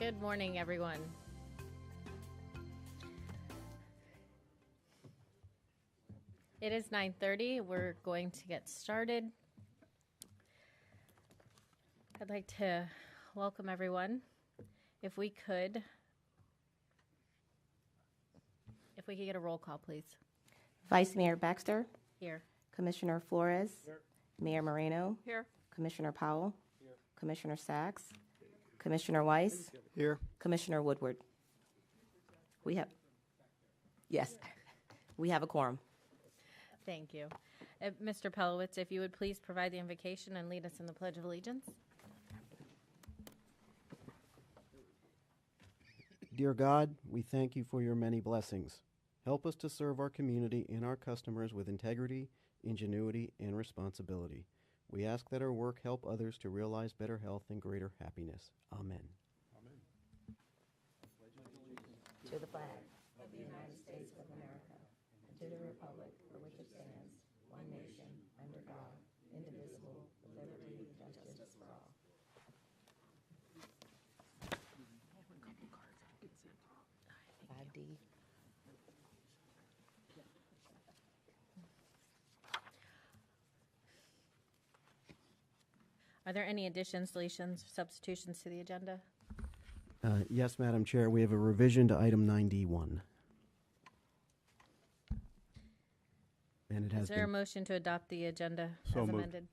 Good morning, everyone. It is 9:30. We're going to get started. I'd like to welcome everyone. If we could get a roll call, please. Vice Mayor Baxter, Here. Commissioner Flores, Here. Mayor Moreno, Here. Commissioner Powell, Here. Commissioner Sachs, Commissioner Weiss, Here. Commissioner Woodward. We have a quorum. Thank you. Mr. Pelowitz, if you would please provide the invocation and lead us in the Pledge of Allegiance. Dear God, we thank you for your many blessings. Help us to serve our community and our customers with integrity, ingenuity, and responsibility. We ask that our work help others to realize better health and greater happiness. Amen. To the flag of the United States of America, and to the republic for which it stands, one nation, under God, indivisible, with liberty and justice for all. 5D. Are there any additions, deletions, substitutions to the agenda? Yes, Madam Chair, we have a revision to item 9D1. And it has Is there a been, motion to adopt the agenda So as moved. amended?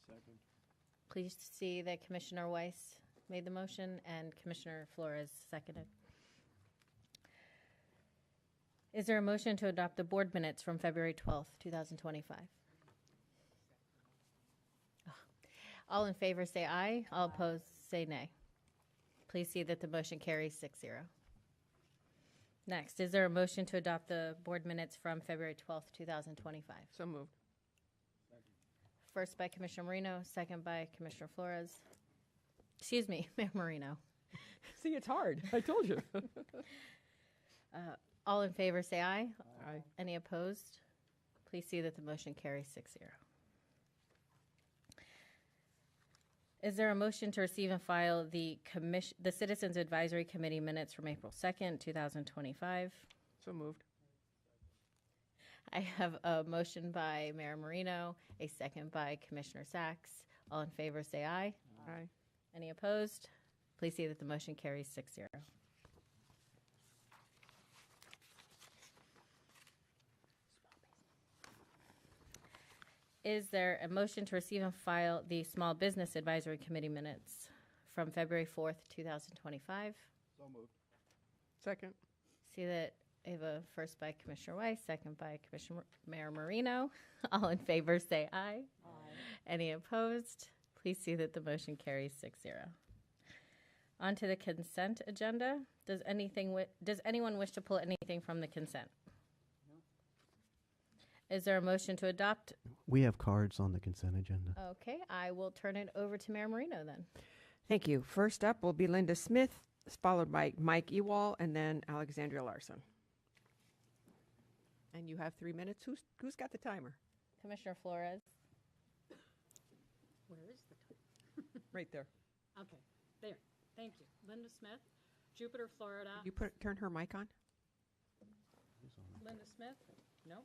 Second. Please see that Commissioner Weiss made the motion and Commissioner Flores seconded. Is there a motion to adopt the board minutes from February 12th, 2025? All in favor say aye. All opposed say nay. Please see that the motion carries 6-0. Next, is there a motion to adopt the board minutes from February 12th, 2025? So moved. First by Commissioner Moreno, second by Commissioner Flores. Excuse me, Mayor Moreno. See, it's hard. I told you. All in favor say aye. Aye. Any opposed? Please see that the motion carries 6-0. Is there a motion to receive and file the Citizens Advisory Committee minutes from April 2nd, 2025? So moved. I have a motion by Mayor Moreno, a second by Commissioner Sachs. All in favor say aye. Aye. Any opposed? Please see that the motion carries 6-0. Is there a motion to receive and file the Small Business Advisory Committee minutes from February 4th, 2025? So moved. Second. See that I have a first by Commissioner Weiss, second by Commissioner Mayor Moreno. All in favor say aye. Aye. Any opposed? Please see that the motion carries 6-0. On to the consent agenda. Does anyone wish to pull anything from the consent? Is there a motion to adopt? we have cards on the consent agenda. Okay, I will turn it over to Mayor Moreno then. Thank you. First up will be Linda Smith, followed by Mike Ewall, and then Alexandria Larson. And you have 3 minutes. Who's got the timer? Commissioner Flores. Where is the time? Right there. Okay, there. Thank you. Linda Smith, Jupiter, Florida. You turn her mic on? Linda Smith? No.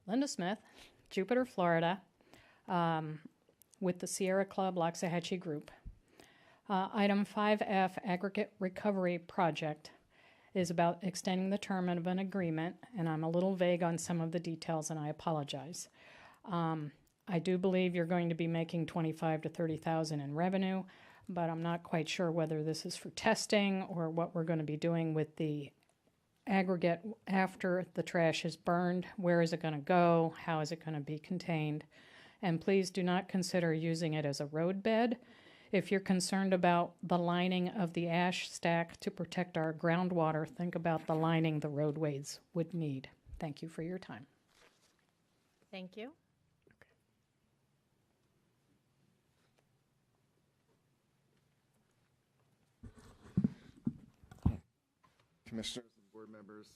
Linda Smith, Jupiter, Florida, with the Sierra Club Loxahatchee Group. Item 5F, Aggregate Recovery Project, is about extending the term of an agreement, and I'm a little vague on some of the details, and I apologize. I do believe you're going to be making $25,000 to $30,000 in revenue, but I'm not quite sure whether this is for testing or what we're going to be doing with the aggregate after the trash is burned. Where is it going to go? How is it going to be contained? And please do not consider using it as a road bed. If you're concerned about the lining of the ash stack to protect our groundwater, think about the lining the roadways would need. Thank you for your time. Thank you. Commissioners and board members,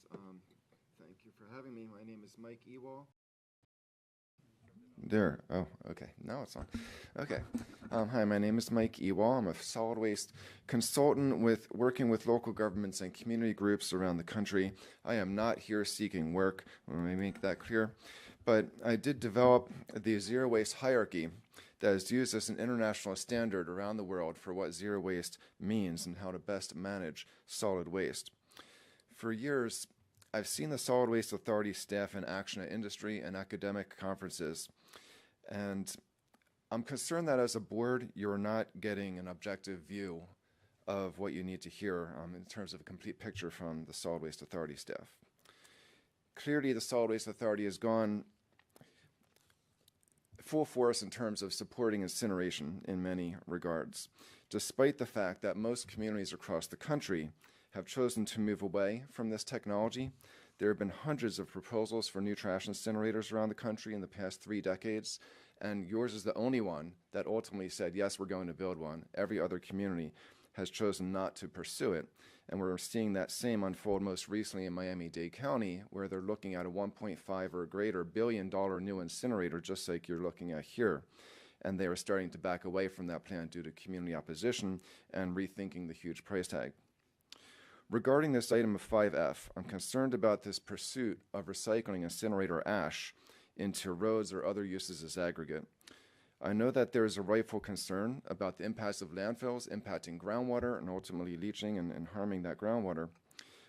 thank you for having me. My name is Mike Ewall. There. Oh, okay. Now it's on. Okay. Hi, my name is Mike Ewall. I'm a solid waste consultant working with local governments and community groups around the country. I am not here seeking work. Let me make that clear. But I did develop the zero waste hierarchy that is used as an international standard around the world for what zero waste means and how to best manage solid waste. For years, I've seen the Solid Waste Authority staff in action at industry and academic conferences, and I'm concerned that as a board, you're not getting an objective view of what you need to hear in terms of a complete picture from the Solid Waste Authority staff. Clearly, the Solid Waste Authority has gone full force in terms of supporting incineration in many regards, despite the fact that most communities across the country have chosen to move away from this technology. There have been hundreds of proposals for new trash incinerators around the country in the past 3 decades, and yours is the only one that ultimately said, yes, we're going to build one. Every other community has chosen not to pursue it, and we're seeing that same unfold most recently in Miami-Dade County, where they're looking at a $1.5 or greater billion new incinerator, just like you're looking at here. And they are starting to back away from that plan due to community opposition and rethinking the huge price tag. Regarding this item of 5F, I'm concerned about this pursuit of recycling incinerator ash into roads or other uses as aggregate. I know that there is a rightful concern about the impacts of landfills impacting groundwater and ultimately leaching and harming that groundwater,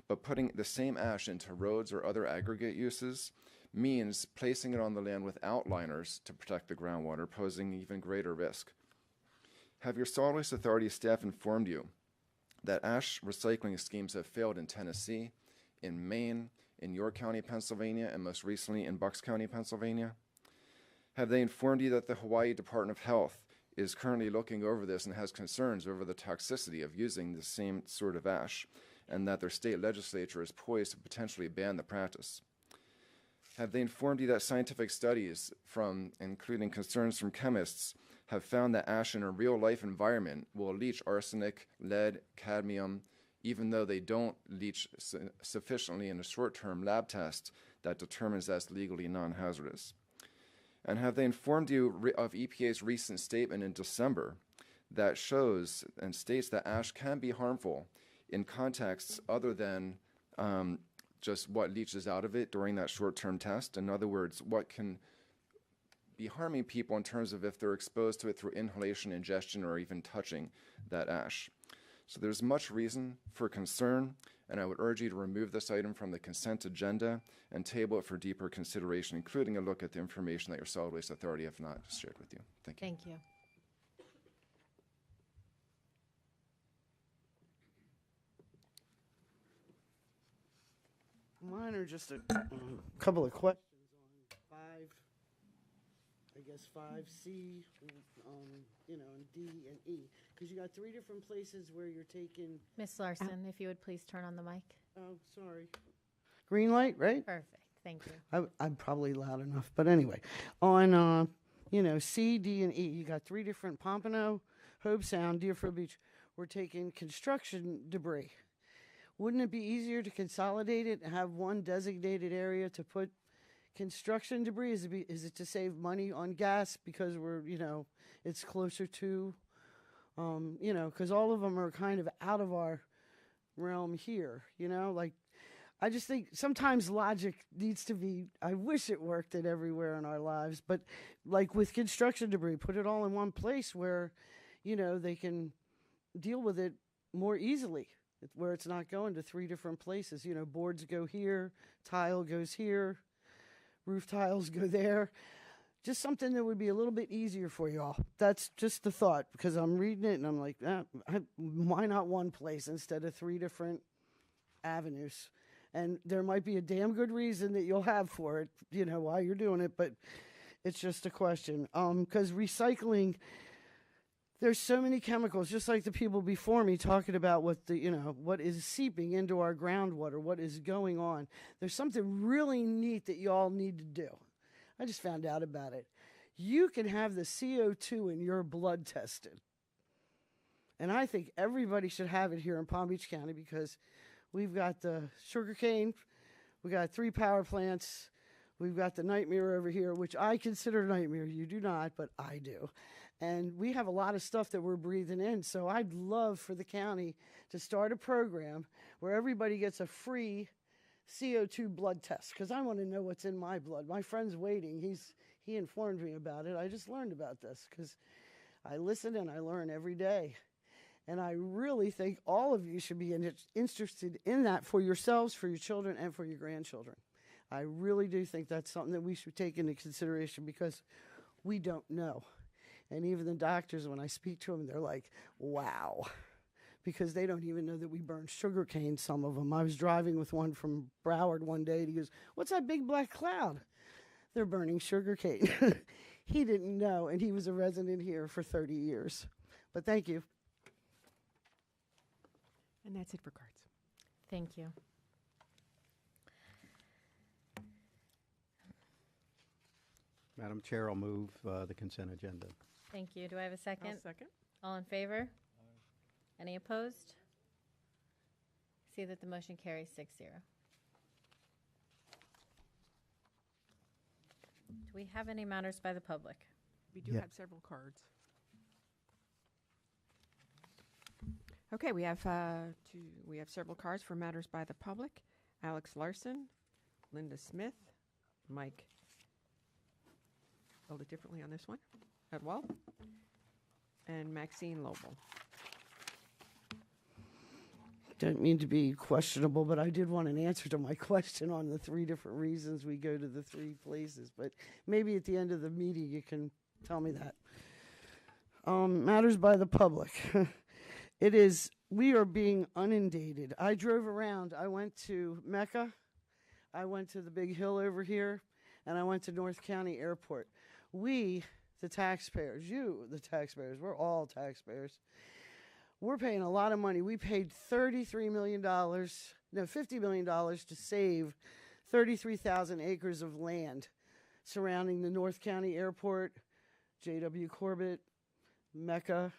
but putting the same ash into roads or other aggregate uses means placing it on the land without liners to protect the groundwater, posing even greater risk. Have your Solid Waste Authority staff informed you that ash recycling schemes have failed in Tennessee, in Maine, in York County, Pennsylvania, and most recently in Bucks County, Pennsylvania? Have they informed you that the Hawaii Department of Health is currently looking over this and has concerns over the toxicity of using the same sort of ash, and that their state legislature is poised to potentially ban the practice? Have they informed you that scientific studies, including concerns from chemists, have found that ash in a real-life environment will leach arsenic, lead, cadmium, even though they don't leach sufficiently in a short-term lab test that determines that's legally non-hazardous? And have they informed you of EPA's recent statement in December that shows and states that ash can be harmful in contexts other than just what leaches out of it during that short-term test? In other words, what can be harming people in terms of if they're exposed to it through inhalation, ingestion, or even touching that ash. So there's much reason for concern, and I would urge you to remove this item from the consent agenda and table it for deeper consideration, including a look at the information that your Solid Waste Authority have not shared with you. Thank you. Thank you. Mine are just a couple of questions on 5C, and D and E. Because you got 3 different places where you're taking, Ms. Larson, if you would please turn on the mic. oh, sorry. Green light, right? Perfect. Thank you. I'm probably loud enough, but anyway. On, C, D, and E, you got 3 different, Pompano, Hobe Sound, Deerfield Beach. We're taking construction debris. Wouldn't it be easier to consolidate it and have one designated area to put construction debris? Is it to save money on gas because it's closer to, because all of them are kind of out of our realm here, I just think sometimes logic needs to be, I wish it worked at everywhere in our lives, but like with construction debris, put it all in one place where, they can deal with it more easily, where it's not going to 3 different places. Boards go here, tile goes here, roof tiles go there. Just something that would be a little bit easier for you all. That's just the thought, because I'm reading it and I'm like, why not one place instead of 3 different avenues? And there might be a damn good reason that you'll have for it, why you're doing it, but it's just a question. Because recycling, there's so many chemicals, just like the people before me talking about what what is seeping into our groundwater, what is going on. There's something really neat that you all need to do. I just found out about it. You can have the CO2 in your blood tested. And I think everybody should have it here in Palm Beach County, because we've got the sugarcane, we got 3 power plants, We've got the nightmare over here, which I consider a nightmare. You do not, but I do. And we have a lot of stuff that we're breathing in. So I'd love for the county to start a program where everybody gets a free CO2 blood test, because I want to know what's in my blood. My friend's waiting. He informed me about it. I just learned about this because I listen and I learn every day. And I really think all of you should be interested in that for yourselves, for your children, and for your grandchildren. I really do think that's something that we should take into consideration because we don't know. And even the doctors, when I speak to them, they're like, wow, because they don't even know that we burn sugar cane, some of them. I was driving with one from Broward one day, and he goes, what's that big black cloud? They're burning sugar cane. He didn't know, and he was a resident here for 30 years. But thank you. And that's it for cards. Thank you. Madam Chair, I'll move the consent agenda. Thank you. Do I have a second? Second. All in favor? Any opposed? See that the motion carries 6-0. Do we have any matters by the public? We do Yeah. have several cards. Okay, we have several cards for matters by the public. Alex Larson, Linda Smith, Mike. Spelled it differently on this one. Edwell, and Maxine Lobel. Don't mean to be questionable, but I did want an answer to my question on the 3 different reasons we go to the 3 places. But maybe at the end of the meeting you can tell me that. Matters by the public. We are being inundated. I drove around. I went to Mecca. I went to the big hill over here, and I went to North County Airport. We, the taxpayers, you, the taxpayers, we're all taxpayers. We're paying a lot of money. We paid $50 million to save 33,000 acres of land surrounding the North County Airport, J.W. Corbett, Mecca,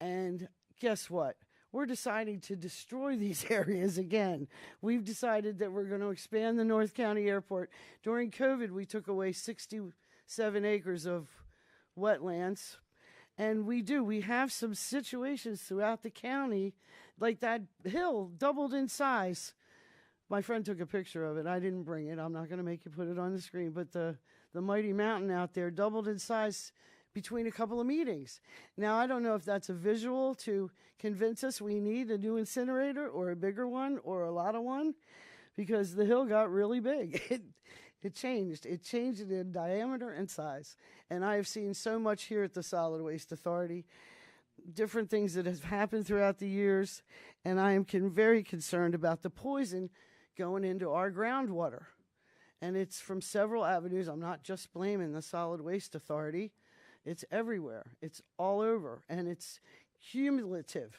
and guess what? We're deciding to destroy these areas again. We've decided that we're going to expand the North County Airport. During COVID, we took away 67 acres of wetlands. And we have some situations throughout the county, like that hill doubled in size. My friend took a picture of it. I didn't bring it. I'm not going to make you put it on the screen. But the mighty mountain out there doubled in size between a couple of meetings. Now, I don't know if that's a visual to convince us we need a new incinerator or a bigger one or a lot of one, because the hill got really big. It changed. It changed in diameter and size. And I have seen so much here at the Solid Waste Authority, different things that have happened throughout the years, and I am very concerned about the poison going into our groundwater. And it's from several avenues. I'm not just blaming the Solid Waste Authority. It's everywhere. It's all over. And it's cumulative,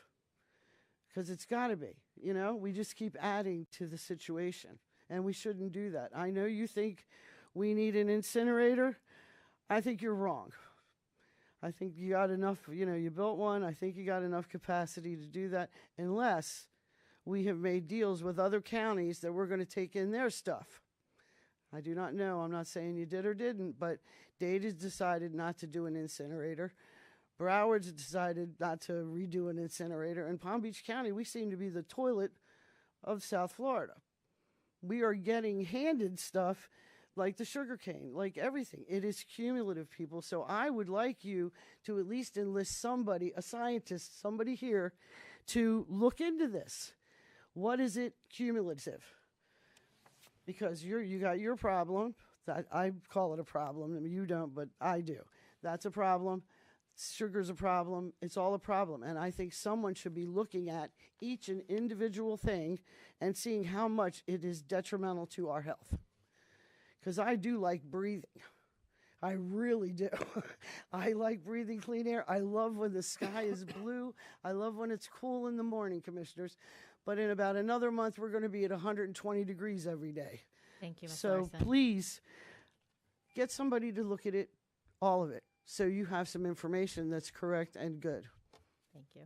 because it's got to be. You know, we just keep adding to the situation. And we shouldn't do that. I know you think we need an incinerator. I think you're wrong. I think you got enough, you built one. I think you got enough capacity to do that, unless we have made deals with other counties that we're going to take in their stuff. I do not know. I'm not saying you did or didn't, but Dade has decided not to do an incinerator. Broward's decided not to redo an incinerator. In Palm Beach County, we seem to be the toilet of South Florida. We are getting handed stuff like the sugar cane, like everything. It is cumulative, people. So I would like you to at least enlist somebody, a scientist, somebody here, to look into this. What is it cumulative? Because you got your problem. I call it a problem. I mean, you don't, but I do. That's a problem. Sugar's a problem. It's all a problem. And I think someone should be looking at each and individual thing and seeing how much it is detrimental to our health. Because I do like breathing. I really do. I like breathing clean air. I love when the sky is blue. I love when it's cool in the morning, commissioners. But in about another month, we're going to be at 120 degrees every day. Thank you, Ms. So Larson. please get somebody to look at it, all of it, so you have some information that's correct and good. Thank you.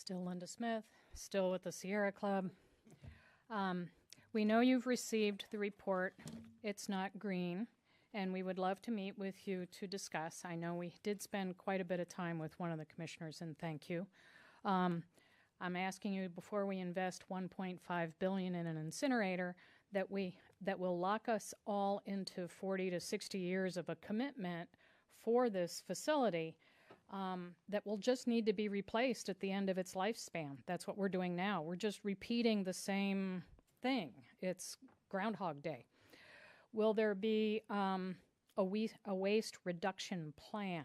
Still Linda Smith, still with the Sierra Club. We know you've received the report. It's not green, and we would love to meet with you to discuss. I know we did spend quite a bit of time with one of the commissioners, and thank you. I'm asking you, before we invest $1.5 billion in an incinerator, that will lock us all into 40 to 60 years of a commitment for this facility, that will just need to be replaced at the end of its lifespan. That's what we're doing now. We're just repeating the same thing. It's Groundhog Day. Will there be a waste reduction plan?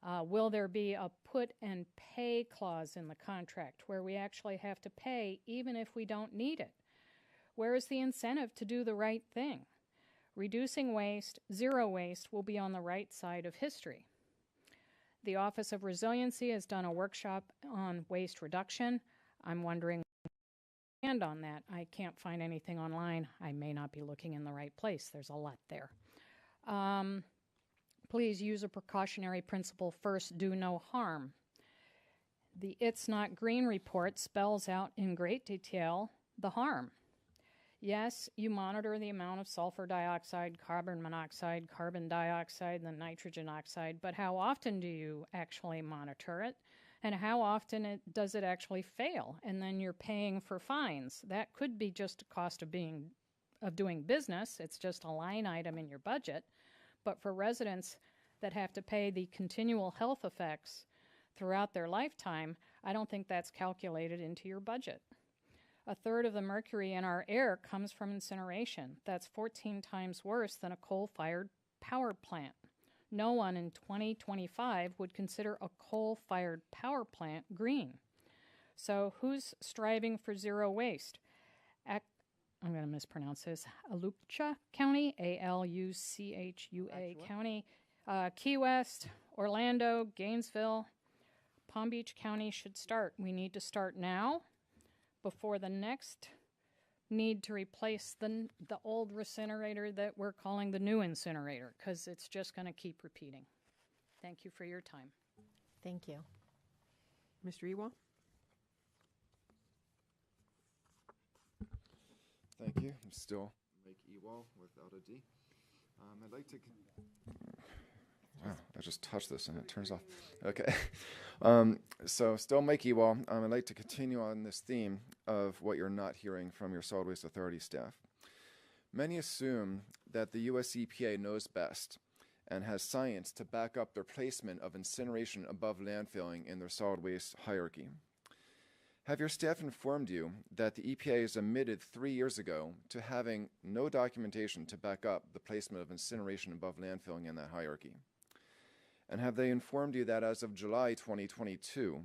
Will there be a put and pay clause in the contract where we actually have to pay even if we don't need it? Where is the incentive to do the right thing? Reducing waste, zero waste, will be on the right side of history. The Office of Resiliency has done a workshop on waste reduction. I'm wondering and on that. I can't find anything online. I may not be looking in the right place. There's a lot there. Please use a precautionary principle first, do no harm. The It's Not Green report spells out in great detail the harm. Yes, you monitor the amount of sulfur dioxide, carbon monoxide, carbon dioxide, and the nitrogen oxide, but how often do you actually monitor it? And how often does it actually fail? And then you're paying for fines. That could be just a cost of doing business. It's just a line item in your budget. But for residents that have to pay the continual health effects throughout their lifetime, I don't think that's calculated into your budget. A third of the mercury in our air comes from incineration. That's 14 times worse than a coal-fired power plant. No one in 2025 would consider a coal-fired power plant green. So who's striving for zero waste? I'm going to mispronounce this. Aluchua County, A-L-U-C-H-U-A County, Key West, Orlando, Gainesville, Palm Beach County should start. We need to start now before the next need to replace the old incinerator that we're calling the new incinerator, because it's just going to keep repeating. Thank you for your time. Thank you. Mr. Ewald? Thank you. I'm still Mike Ewald without a D. I'd like to... Wow, I just touched this and it turns off. Okay. So still Mike Ewald. I'd like to continue on this theme of what you're not hearing from your Solid Waste Authority staff. Many assume that the US EPA knows best and has science to back up their placement of incineration above landfilling in their solid waste hierarchy. Have your staff informed you that the EPA has admitted 3 years ago to having no documentation to back up the placement of incineration above landfilling in that hierarchy? And have they informed you that as of July 2022,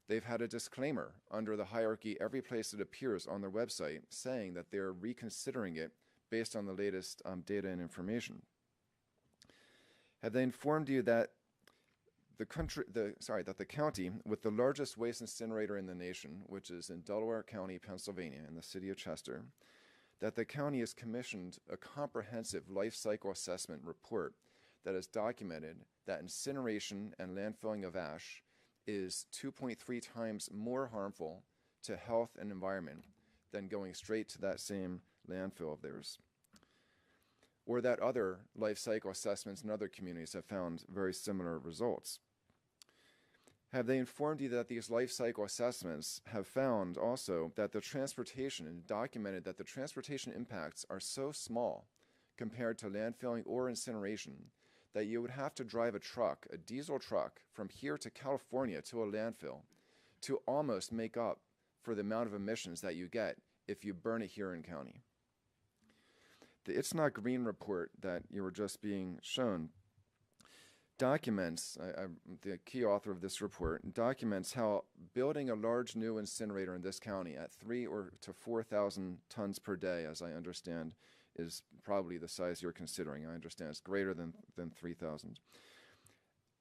they've had a disclaimer under the hierarchy every place it appears on their website saying that they're reconsidering it based on the latest data and information? Have they informed you that the county with the largest waste incinerator in the nation, which is in Delaware County, Pennsylvania, in the city of Chester, that the county has commissioned a comprehensive life cycle assessment report that has documented that incineration and landfilling of ash is 2.3 times more harmful to health and environment than going straight to that same landfill of theirs? Or that other life cycle assessments in other communities have found very similar results? Have they informed you that these life cycle assessments have found also that the transportation, and documented that the transportation impacts are so small compared to landfilling or incineration that you would have to drive a truck, a diesel truck, from here to California to a landfill to almost make up for the amount of emissions that you get if you burn it here in county? The It's Not Green report that you were just being shown documents, the key author of this report, documents how building a large new incinerator in this county at 3,000 to 4,000 tons per day, as I understand, is probably the size you're considering. I understand it's greater than 3,000.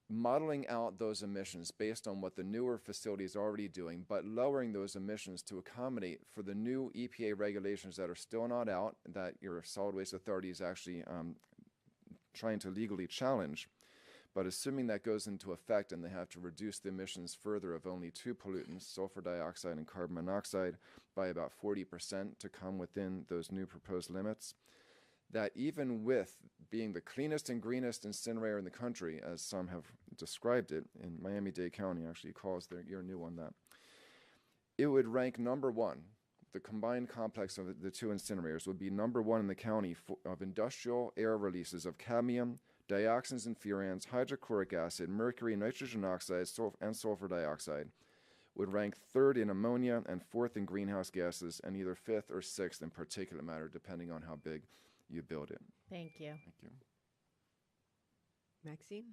Modeling out those emissions based on what the newer facility is already doing, but lowering those emissions to accommodate for the new EPA regulations that are still not out, that your Solid Waste Authority is actually trying to legally challenge, But assuming that goes into effect and they have to reduce the emissions further of only two pollutants, sulfur dioxide and carbon monoxide, by about 40% to come within those new proposed limits, that even with being the cleanest and greenest incinerator in the country, as some have described it, in Miami-Dade County actually calls your new one that, it would rank number one. The combined complex of the two incinerators would be number one in the county of industrial air releases of cadmium, dioxins and furans, hydrochloric acid, mercury, nitrogen oxide, and sulfur dioxide. Would rank third in ammonia and fourth in greenhouse gases, and either fifth or sixth in particulate matter, depending on how big you build it. Thank you. Thank you. Maxine?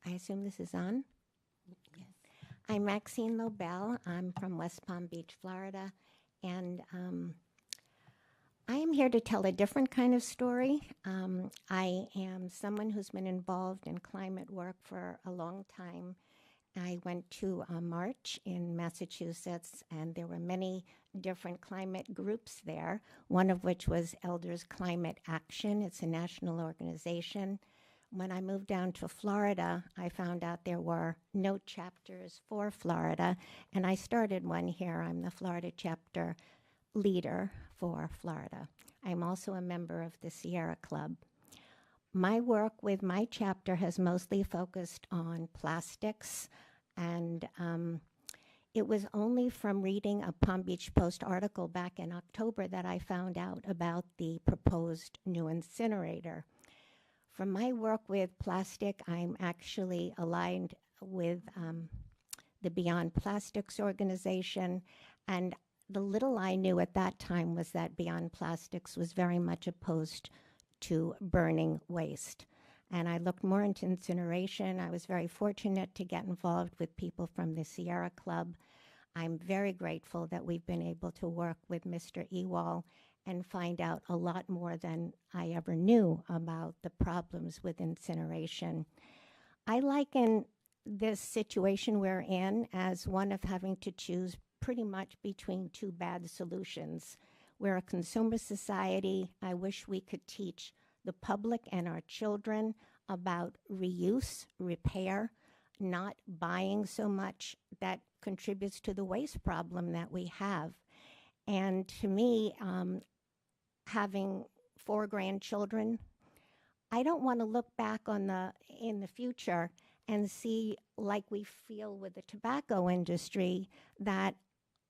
I assume this is on? Yes. I'm Maxine Lobel. I'm from West Palm Beach, Florida, and I am here to tell a different kind of story. I am someone who's been involved in climate work for a long time. I went to a march in Massachusetts, and there were many different climate groups there, one of which was Elders Climate Action. It's a national organization. When I moved down to Florida, I found out there were no chapters for Florida, and I started one here. I'm the Florida chapter leader for Florida. I'm also a member of the Sierra Club. My work with my chapter has mostly focused on plastics, and it was only from reading a Palm Beach Post article back in October that I found out about the proposed new incinerator. From my work with plastic, I'm actually aligned with the Beyond Plastics organization, and the little I knew at that time was that Beyond Plastics was very much opposed to burning waste. And I looked more into incineration. I was very fortunate to get involved with people from the Sierra Club. I'm very grateful that we've been able to work with Mr. Ewald and find out a lot more than I ever knew about the problems with incineration. I liken this situation we're in as one of having to choose pretty much between two bad solutions. We're a consumer society. I wish we could teach the public and our children about reuse, repair, not buying so much that contributes to the waste problem that we have. And to me, having 4 grandchildren, I don't want to look back in the future and see, like we feel with the tobacco industry, that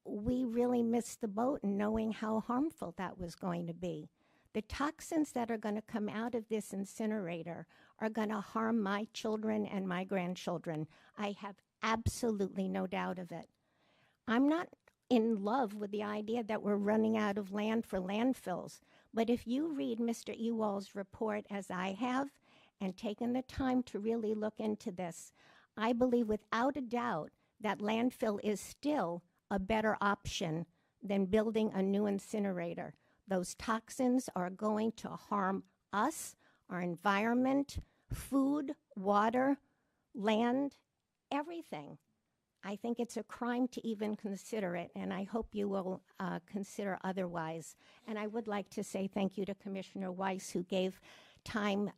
we really missed the boat in knowing how harmful that was going to be. The toxins that are going to come out of this incinerator are going to harm my children and my grandchildren. I have absolutely no doubt of it. I'm not in love with the idea that we're running out of land for landfills, but if you read Mr. Ewald's report, as I have, and taken the time to really look into this, I believe without a doubt that landfill is still a better option than building a new incinerator. Those toxins are going to harm us, our environment, food, water, land, everything. I think it's a crime to even consider it, and I hope you will consider otherwise. And I would like to say thank you to Commissioner Weiss, who gave time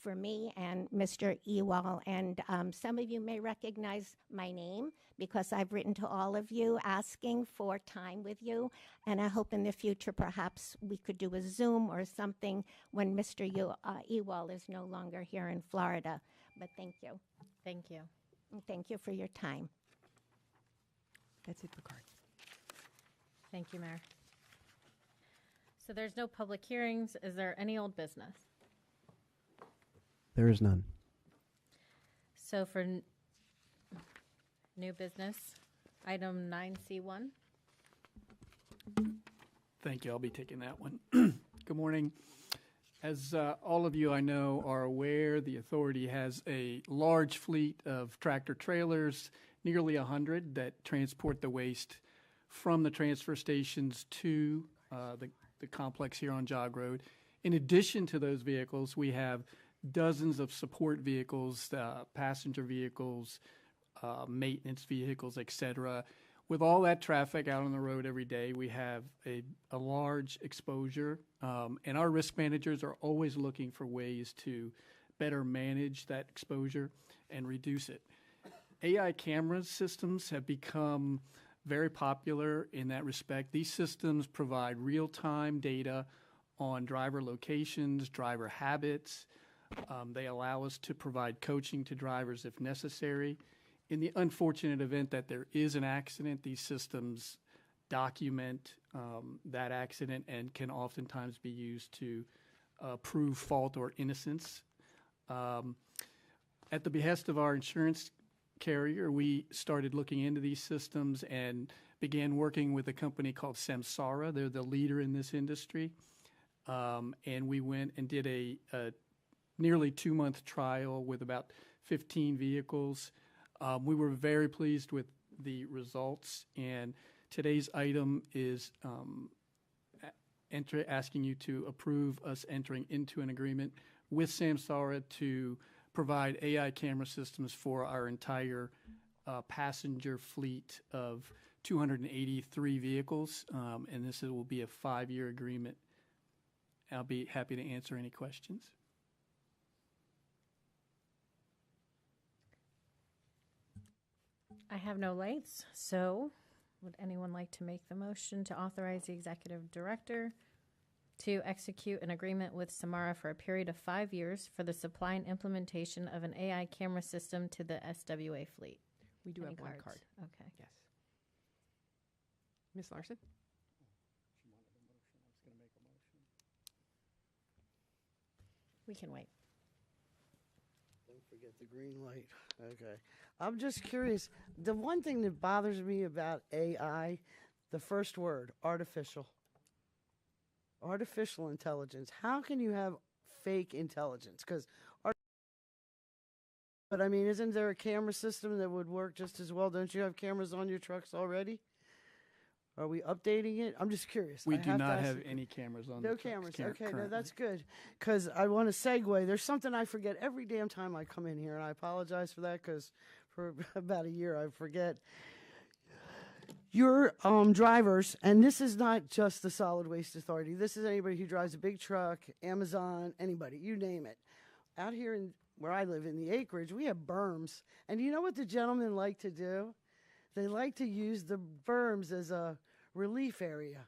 for me and Mr. Ewald. And some of you may recognize my name because I've written to all of you asking for time with you. And I hope in the future perhaps we could do a Zoom or something when Mr. Ewald is no longer here in Florida. But thank you. Thank you. And thank you for your time. That's it for cards. Thank you, Mayor. So there's no public hearings. Is there any old business? There is none. So for new business, item 9C1. Thank you. I'll be taking that one. Good morning. As all of you I know are aware, the authority has a large fleet of tractor trailers, nearly 100, that transport the waste from the transfer stations to the complex here on Jog Road. In addition to those vehicles, we have dozens of support vehicles, passenger vehicles, maintenance vehicles, etc. with all that traffic out on the road every day, we have a large exposure, and our risk managers are always looking for ways to better manage that exposure and reduce it. AI camera systems have become very popular in that respect. These systems provide real-time data on driver locations, driver habits. They allow us to provide coaching to drivers if necessary. In the unfortunate event that there is an accident, these systems document that accident and can oftentimes be used to prove fault or innocence. At the behest of our insurance carrier, we started looking into these systems and began working with a company called Samsara. They're the leader in this industry. And we went and did a nearly 2-month trial with about 15 vehicles. We were very pleased with the results, and today's item is asking you to approve us entering into an agreement with Samsara to provide AI camera systems for our entire passenger fleet of 283 vehicles, and this will be a 5-year agreement. I'll be happy to answer any questions. I have no lights, so would anyone like to make the motion to authorize the executive director to execute an agreement with Samara for a period of 5 years for the supply and implementation of an AI camera system to the SWA fleet? We do Any have one cards? card. Okay. Yes. Ms. Larson? We can wait. Don't forget the green light. Okay. I'm just curious. The one thing that bothers me about AI, the first word, artificial. Artificial intelligence. How can you have fake intelligence? But I mean, isn't there a camera system that would work just as well? Don't you have cameras on your trucks already? Are we updating it? I'm just curious. We I do not to ask have the- any cameras on No the trucks cameras. Okay, no, currently. that's good. Because I want to segue. There's something I forget every damn time I come in here, and I apologize for that because for about a year I forget. Your drivers, and this is not just the Solid Waste Authority. This is anybody who drives a big truck, Amazon, anybody, you name it. Out here in where I live in the acreage, we have berms. And you know what the gentlemen like to do? They like to use the berms as a relief area.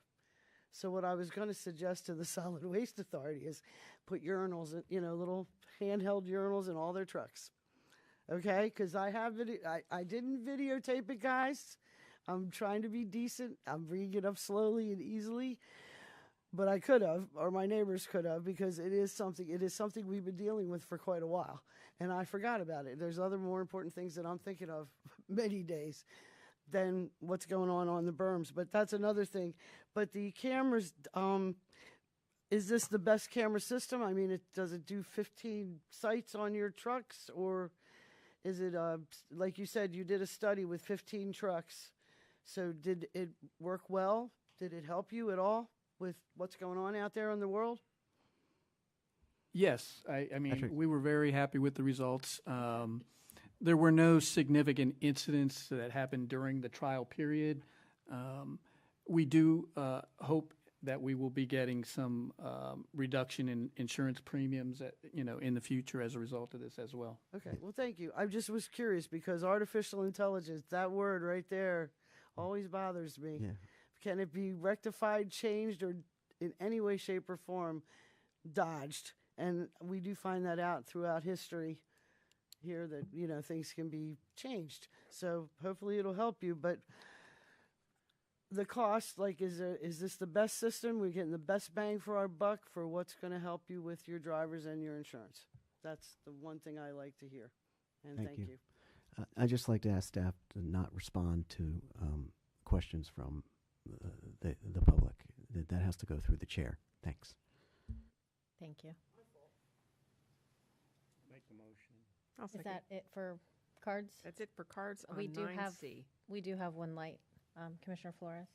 So what I was going to suggest to the Solid Waste Authority is put urinals, little handheld urinals in all their trucks. Okay? Because I didn't videotape it, guys. I'm trying to be decent. I'm bringing it up slowly and easily. But I could have, or my neighbors could have, because it is something we've been dealing with for quite a while. And I forgot about it. There's other more important things that I'm thinking of many days than what's going on the berms. But that's another thing. But the cameras, is this the best camera system? I mean, does it do 15 sites on your trucks? Or is it, like you said, you did a study with 15 trucks. So did it work well? Did it help you at all with what's going on out there in the world? Yes, I mean, Patrick. we were very happy with the results. There were no significant incidents that happened during the trial period. We do hope that we will be getting some reduction in insurance premiums, in the future as a result of this as well. Okay, well, thank you. I just was curious because artificial intelligence, that word right there, always bothers me. Yeah. Can it be rectified, changed, or in any way, shape, or form dodged? And we do find that out throughout history here that, things can be changed. So hopefully it'll help you. But the cost, is this the best system? We're getting the best bang for our buck for what's going to help you with your drivers and your insurance. That's the one thing I like to hear. And Thank thank you. you. I'd just like to ask staff to not respond to questions from the public. That has to go through the chair. Thanks. Thank you. Make the motion. I'll Is second. that it for cards? That's it for cards on We do 9C. We do have one light. Commissioner Flores?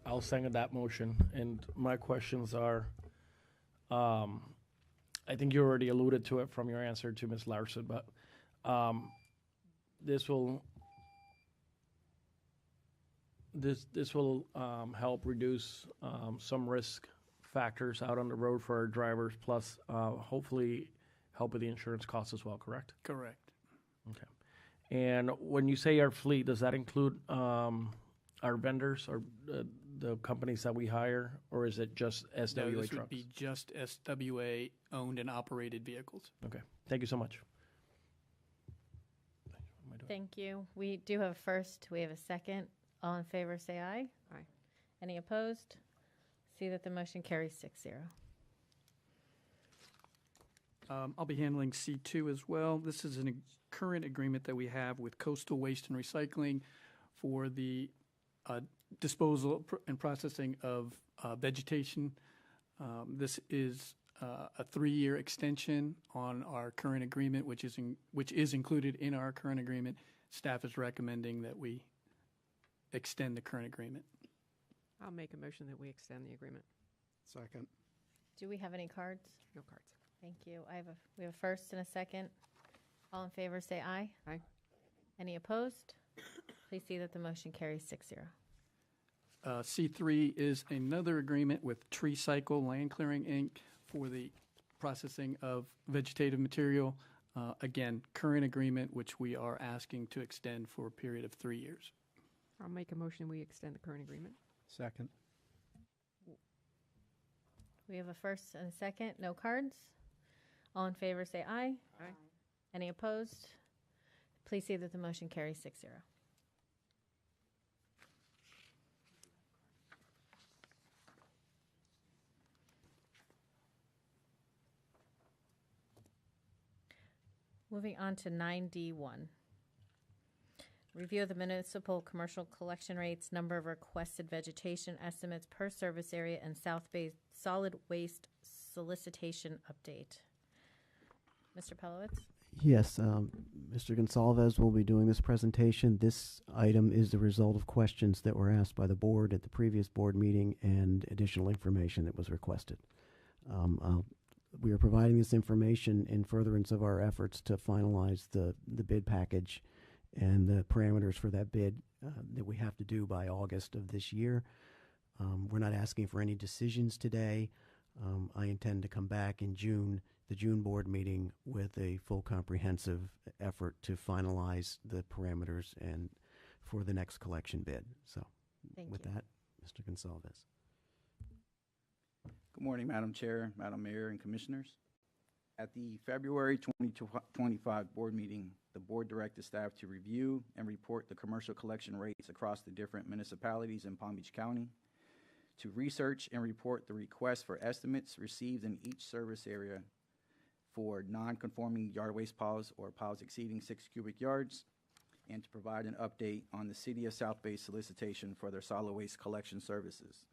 I'll second that motion. And my questions are, I think you already alluded to it from your answer to Ms. Larson, but this will this will help reduce some risk factors out on the road for our drivers, plus hopefully help with the insurance costs as well, correct? Correct. Okay. And when you say our fleet, does that include our vendors or the companies that we hire, or is it just SWA No, this trucks? would be just SWA owned and operated vehicles. Okay. Thank you so much. Thank you. We do have a first. We have a second. All in favor, say aye. Aye. Any opposed? See that the motion carries 6-0. I'll be handling C2 as well. This is a current agreement that we have with Coastal Waste and Recycling for the disposal and processing of vegetation. This is a 3-year extension on our current agreement, which is included in our current agreement. Staff is recommending that we extend the current agreement. I'll make a motion that we extend the agreement. Second. Do we have any cards? No cards. Thank you. We have a first and a second. All in favor, say aye. Aye. Any opposed? Please see that the motion carries 6-0. C3 is another agreement with Tree Cycle Land Clearing, Inc. for the processing of vegetative material. Again, current agreement, which we are asking to extend for a period of 3 years. I'll make a motion we extend the current agreement. Second. We have a first and a second. No cards. All in favor, say aye. Aye. Any opposed? Please see that the motion carries 6-0. Moving on to 9D1. Review of the municipal commercial collection rates, number of requested vegetation estimates per service area, and South Bay solid waste solicitation update. Mr. Pelowitz? Yes, Mr. Gonsalves will be doing this presentation. This item is the result of questions that were asked by the board at the previous board meeting and additional information that was requested. We are providing this information in furtherance of our efforts to finalize the bid package and the parameters for that bid that we have to do by August of this year. We're not asking for any decisions today. I intend to come back in June, the June board meeting, with a full comprehensive effort to finalize the parameters and for the next collection bid. So Thank with you. that, Mr. Gonsalves. Good morning, Madam Chair, Madam Mayor, and Commissioners. At the February 2025 board meeting, the board directed staff to review and report the commercial collection rates across the different municipalities in Palm Beach County, to research and report the requests for estimates received in each service area for non-conforming yard waste piles or piles exceeding 6 cubic yards, and to provide an update on the City of South Bay solicitation for their solid waste collection services.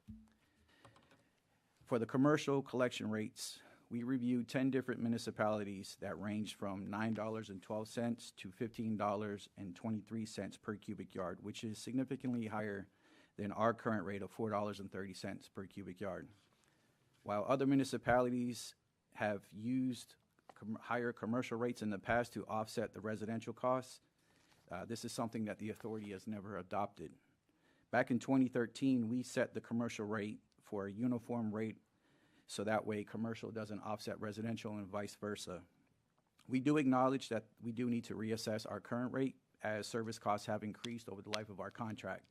For the commercial collection rates, we reviewed 10 different municipalities that ranged from $9.12 to $15.23 per cubic yard, which is significantly higher than our current rate of $4.30 per cubic yard. While other municipalities have used higher commercial rates in the past to offset the residential costs, this is something that the authority has never adopted. Back in 2013, we set the commercial rate for a uniform rate so that way commercial doesn't offset residential and vice versa. We do acknowledge that we do need to reassess our current rate as service costs have increased over the life of our contract.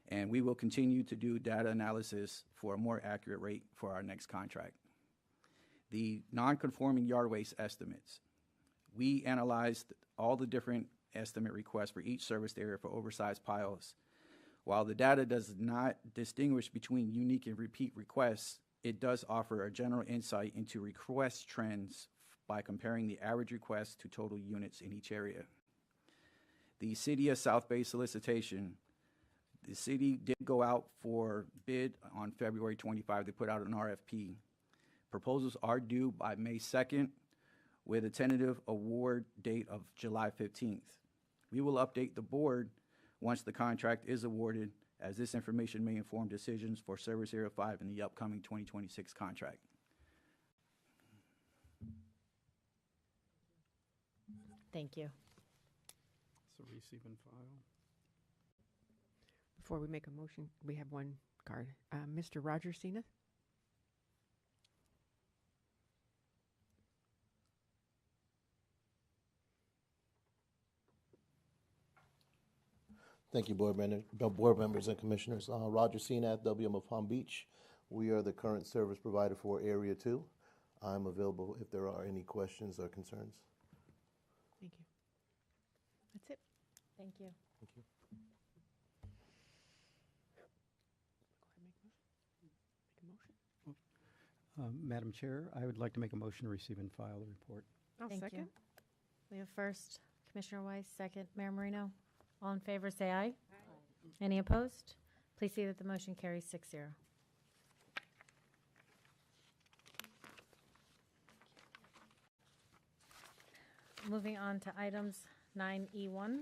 And we will continue to do data analysis for a more accurate rate for our next contract. The non-conforming yard waste estimates. We analyzed all the different estimate requests for each service area for oversized piles. While the data does not distinguish between unique and repeat requests, it does offer a general insight into request trends by comparing the average request to total units in each area. The City of South Bay solicitation. The city did go out for bid on February 25. They put out an RFP. Proposals are due by May 2nd with a tentative award date of July 15th. We will update the board once the contract is awarded, as this information may inform decisions for Service Area 5 in the upcoming 2026 contract. Thank you. So receive and file. Before we make a motion, we have one card. Mr. Roger Sina? Thank you, board members and commissioners. Roger Cena, WM of Palm Beach. We are the current service provider for Area 2. I'm available if there are any questions or concerns. Thank you. That's it. Thank you. Thank you. Madam Chair, I would like to make a motion to receive and file the report. I'll Thank second. you. We have first Commissioner Weiss, second Mayor Marino. All in favor, say aye. Aye. Any opposed? Please see that the motion carries 6-0. Moving on to items 9E1.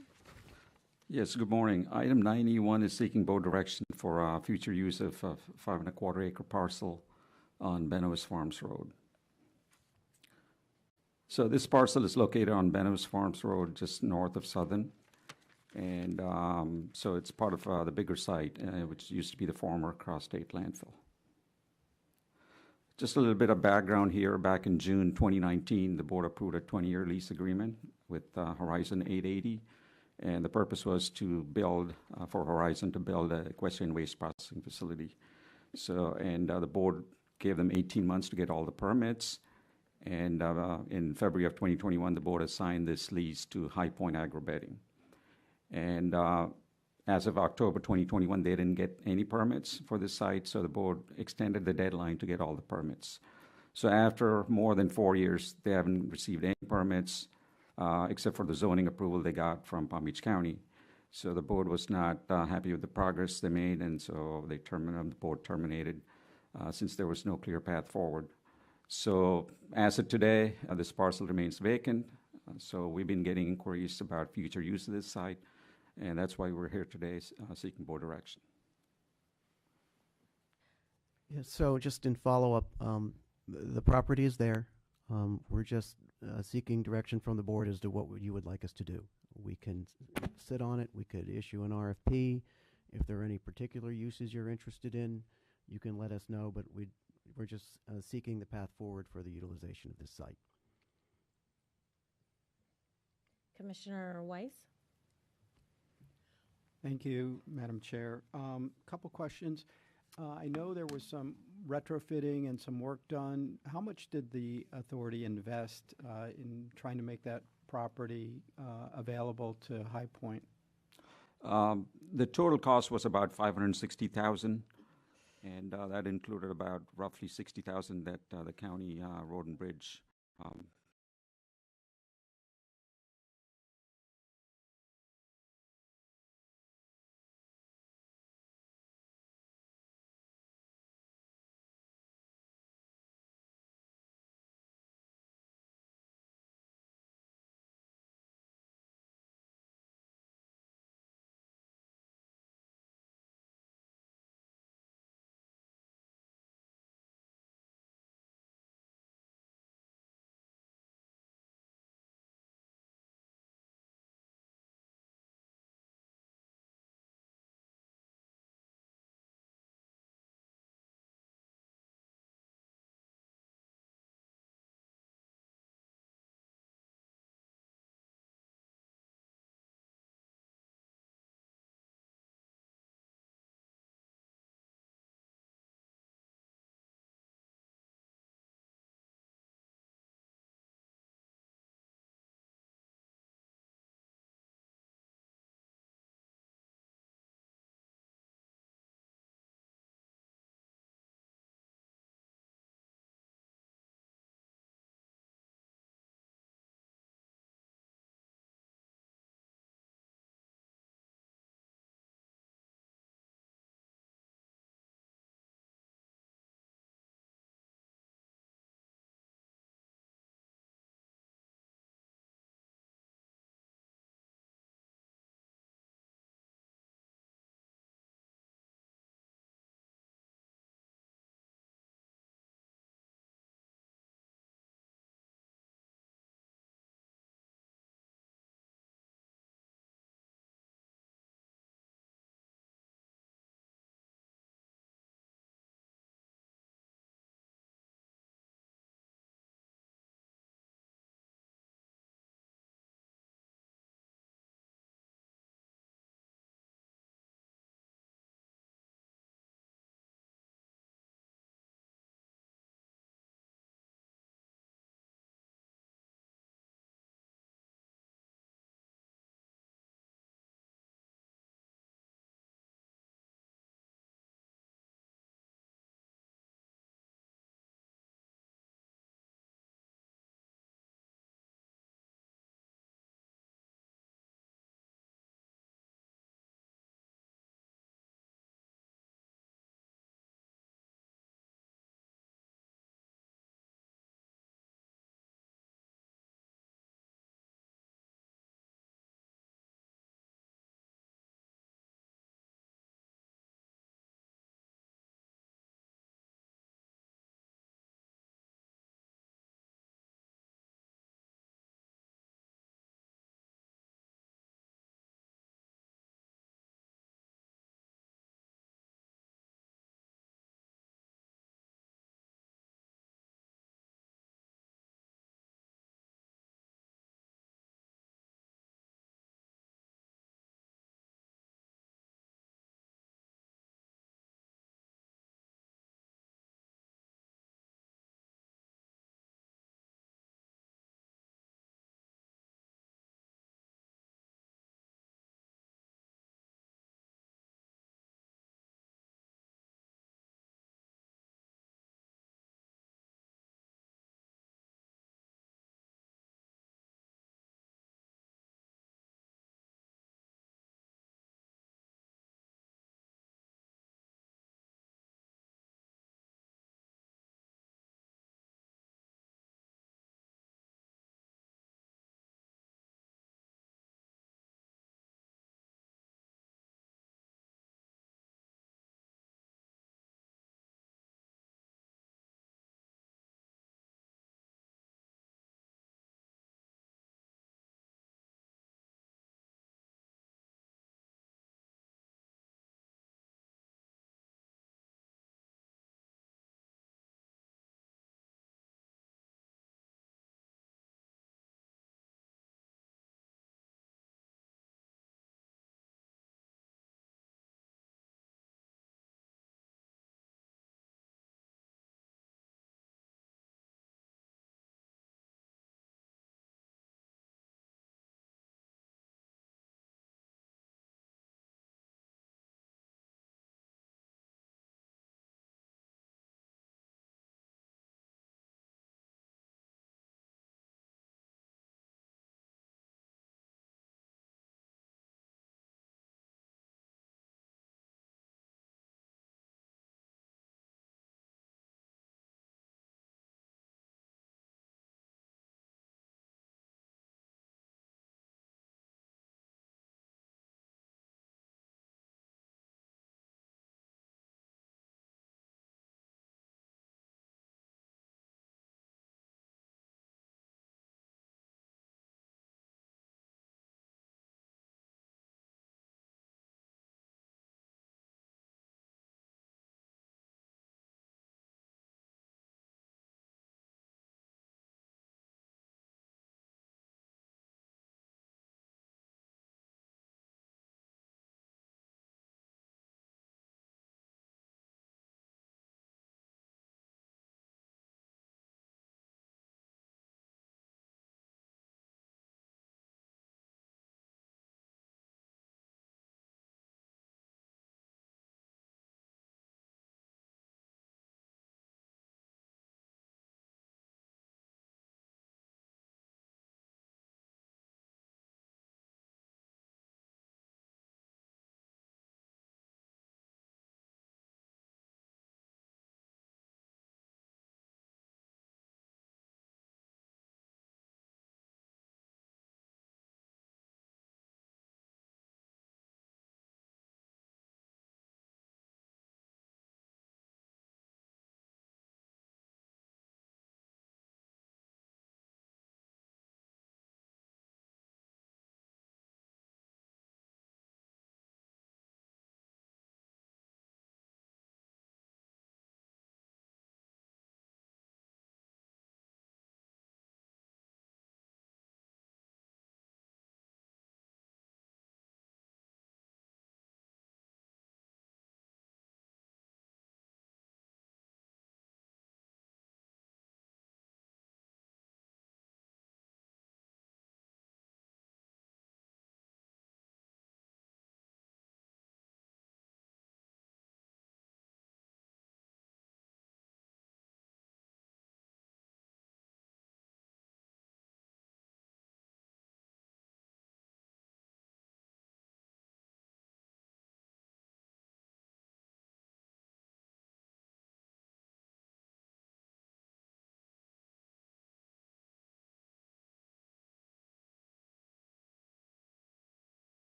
Yes, good morning. Item 9E1 is seeking board direction for future use of 5.25 acre parcel on Benowitz Farms Road. So this parcel is located on Benowitz Farms Road, just north of Southern. And so it's part of the bigger site, which used to be the former Cross State landfill. Just a little bit of background here. Back in June 2019, the board approved a 20-year lease agreement with Horizon 880. And the purpose was to build, for Horizon to build a equestrian waste processing facility. So, and the board gave them 18 months to get all the permits. And in February of 2021, the board assigned this lease to High Point Agrobedding. And as of October 2021, they didn't get any permits for this site, so the board extended the deadline to get all the permits. So after more than 4 years, they haven't received any permits, except for the zoning approval they got from Palm Beach County. So the board was not happy with the progress they made, and so the board terminated since there was no clear path forward. So as of today, this parcel remains vacant. So we've been getting inquiries about future use of this site, and that's why we're here today seeking board direction. Yeah, so just in follow-up, the property is there. We're just seeking direction from the board as to what you would like us to do. We can sit on it. We could issue an RFP. If there are any particular uses you're interested in, you can let us know, but we're just seeking the path forward for the utilization of this site. Commissioner Weiss? Thank you, Madam Chair. Couple questions. I know there was some retrofitting and some work done. How much did the authority invest in trying to make that property available to High Point? The total cost was about $560,000, and that included about roughly $60,000 that the county road and bridge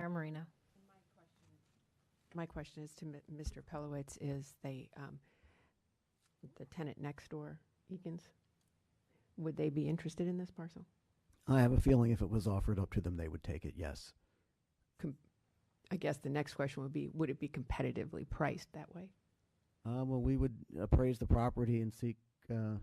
Mayor Marino. My question is to Mr. Pelowitz, is the tenant next door, Eakins, would they be interested in this parcel? I have a feeling if it was offered up to them, they would take it, yes. I guess the next question would be, would it be competitively priced that way? Well, we would appraise the property and seek a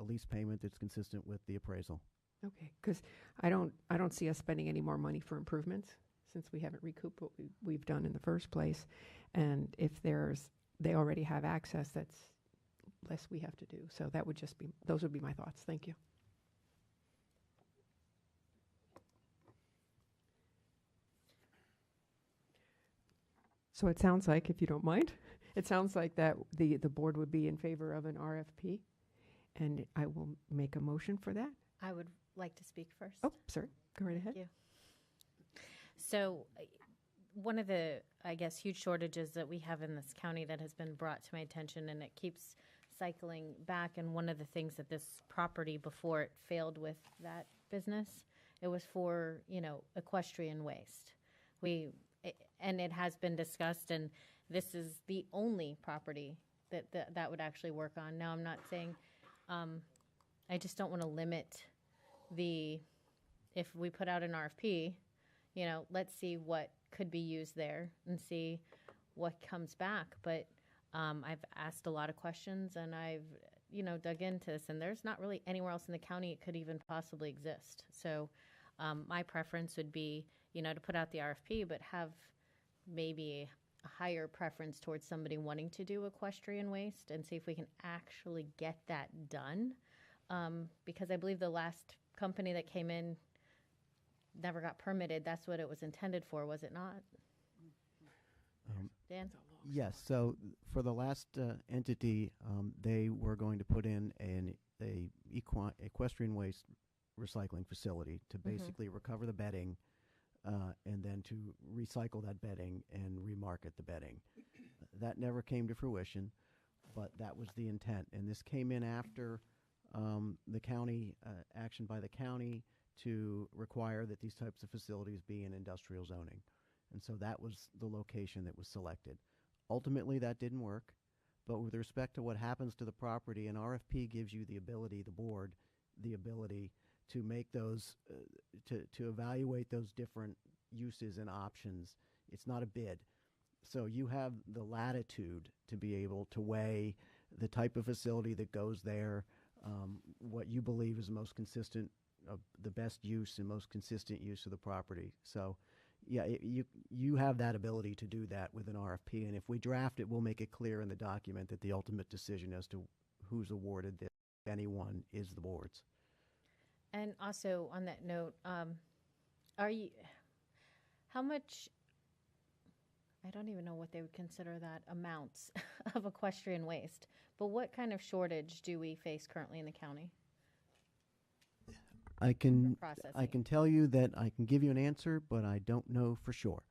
lease payment that's consistent with the appraisal. Okay, because I don't see us spending any more money for improvements since we haven't recouped what we've done in the first place. And if they already have access, that's less we have to do. So that would just be, those would be my thoughts. Thank you. So it sounds like, if you don't mind, it sounds like that the board would be in favor of an RFP, and I will make a motion for that. I would like to speak first. Oh, sorry. Go right ahead. Thank you. So one of the, I guess, huge shortages that we have in this county that has been brought to my attention, and it keeps cycling back, and one of the things that this property, before it failed with that business, it was for, equestrian waste. And it has been discussed, and this is the only property that would actually work on. Now, I'm not saying, I just don't want to limit if we put out an RFP, let's see what could be used there and see what comes back. But I've asked a lot of questions, and I've, dug into this, and there's not really anywhere else in the county it could even possibly exist. So my preference would be, to put out the RFP, but have maybe a higher preference towards somebody wanting to do equestrian waste and see if we can actually get that done. Because I believe the last company that came in never got permitted. That's what it was intended for, was it not? Dan? Yes. So for the last entity, they were going to put in a equestrian waste recycling facility to basically recover the bedding and then to recycle that bedding and remarket the bedding. That never came to fruition, but that was the intent. And this came in after the county, action by the county to require that these types of facilities be in industrial zoning. And so that was the location that was selected. Ultimately, that didn't work. But with respect to what happens to the property, an RFP gives you the ability, the board, the ability to make those, to evaluate those different uses and options. It's not a bid. So you have the latitude to be able to weigh the type of facility that goes there, what you believe is the most consistent, the best use and most consistent use of the property. So yeah, you have that ability to do that with an RFP. And if we draft it, we'll make it clear in the document that the ultimate decision as to who's awarded this, if anyone, is the board's. And also on that note, how much, I don't even know what they would consider that amounts of equestrian waste, but what kind of shortage do we face currently in the county? I can tell you that I can give you an answer, but I don't know for sure.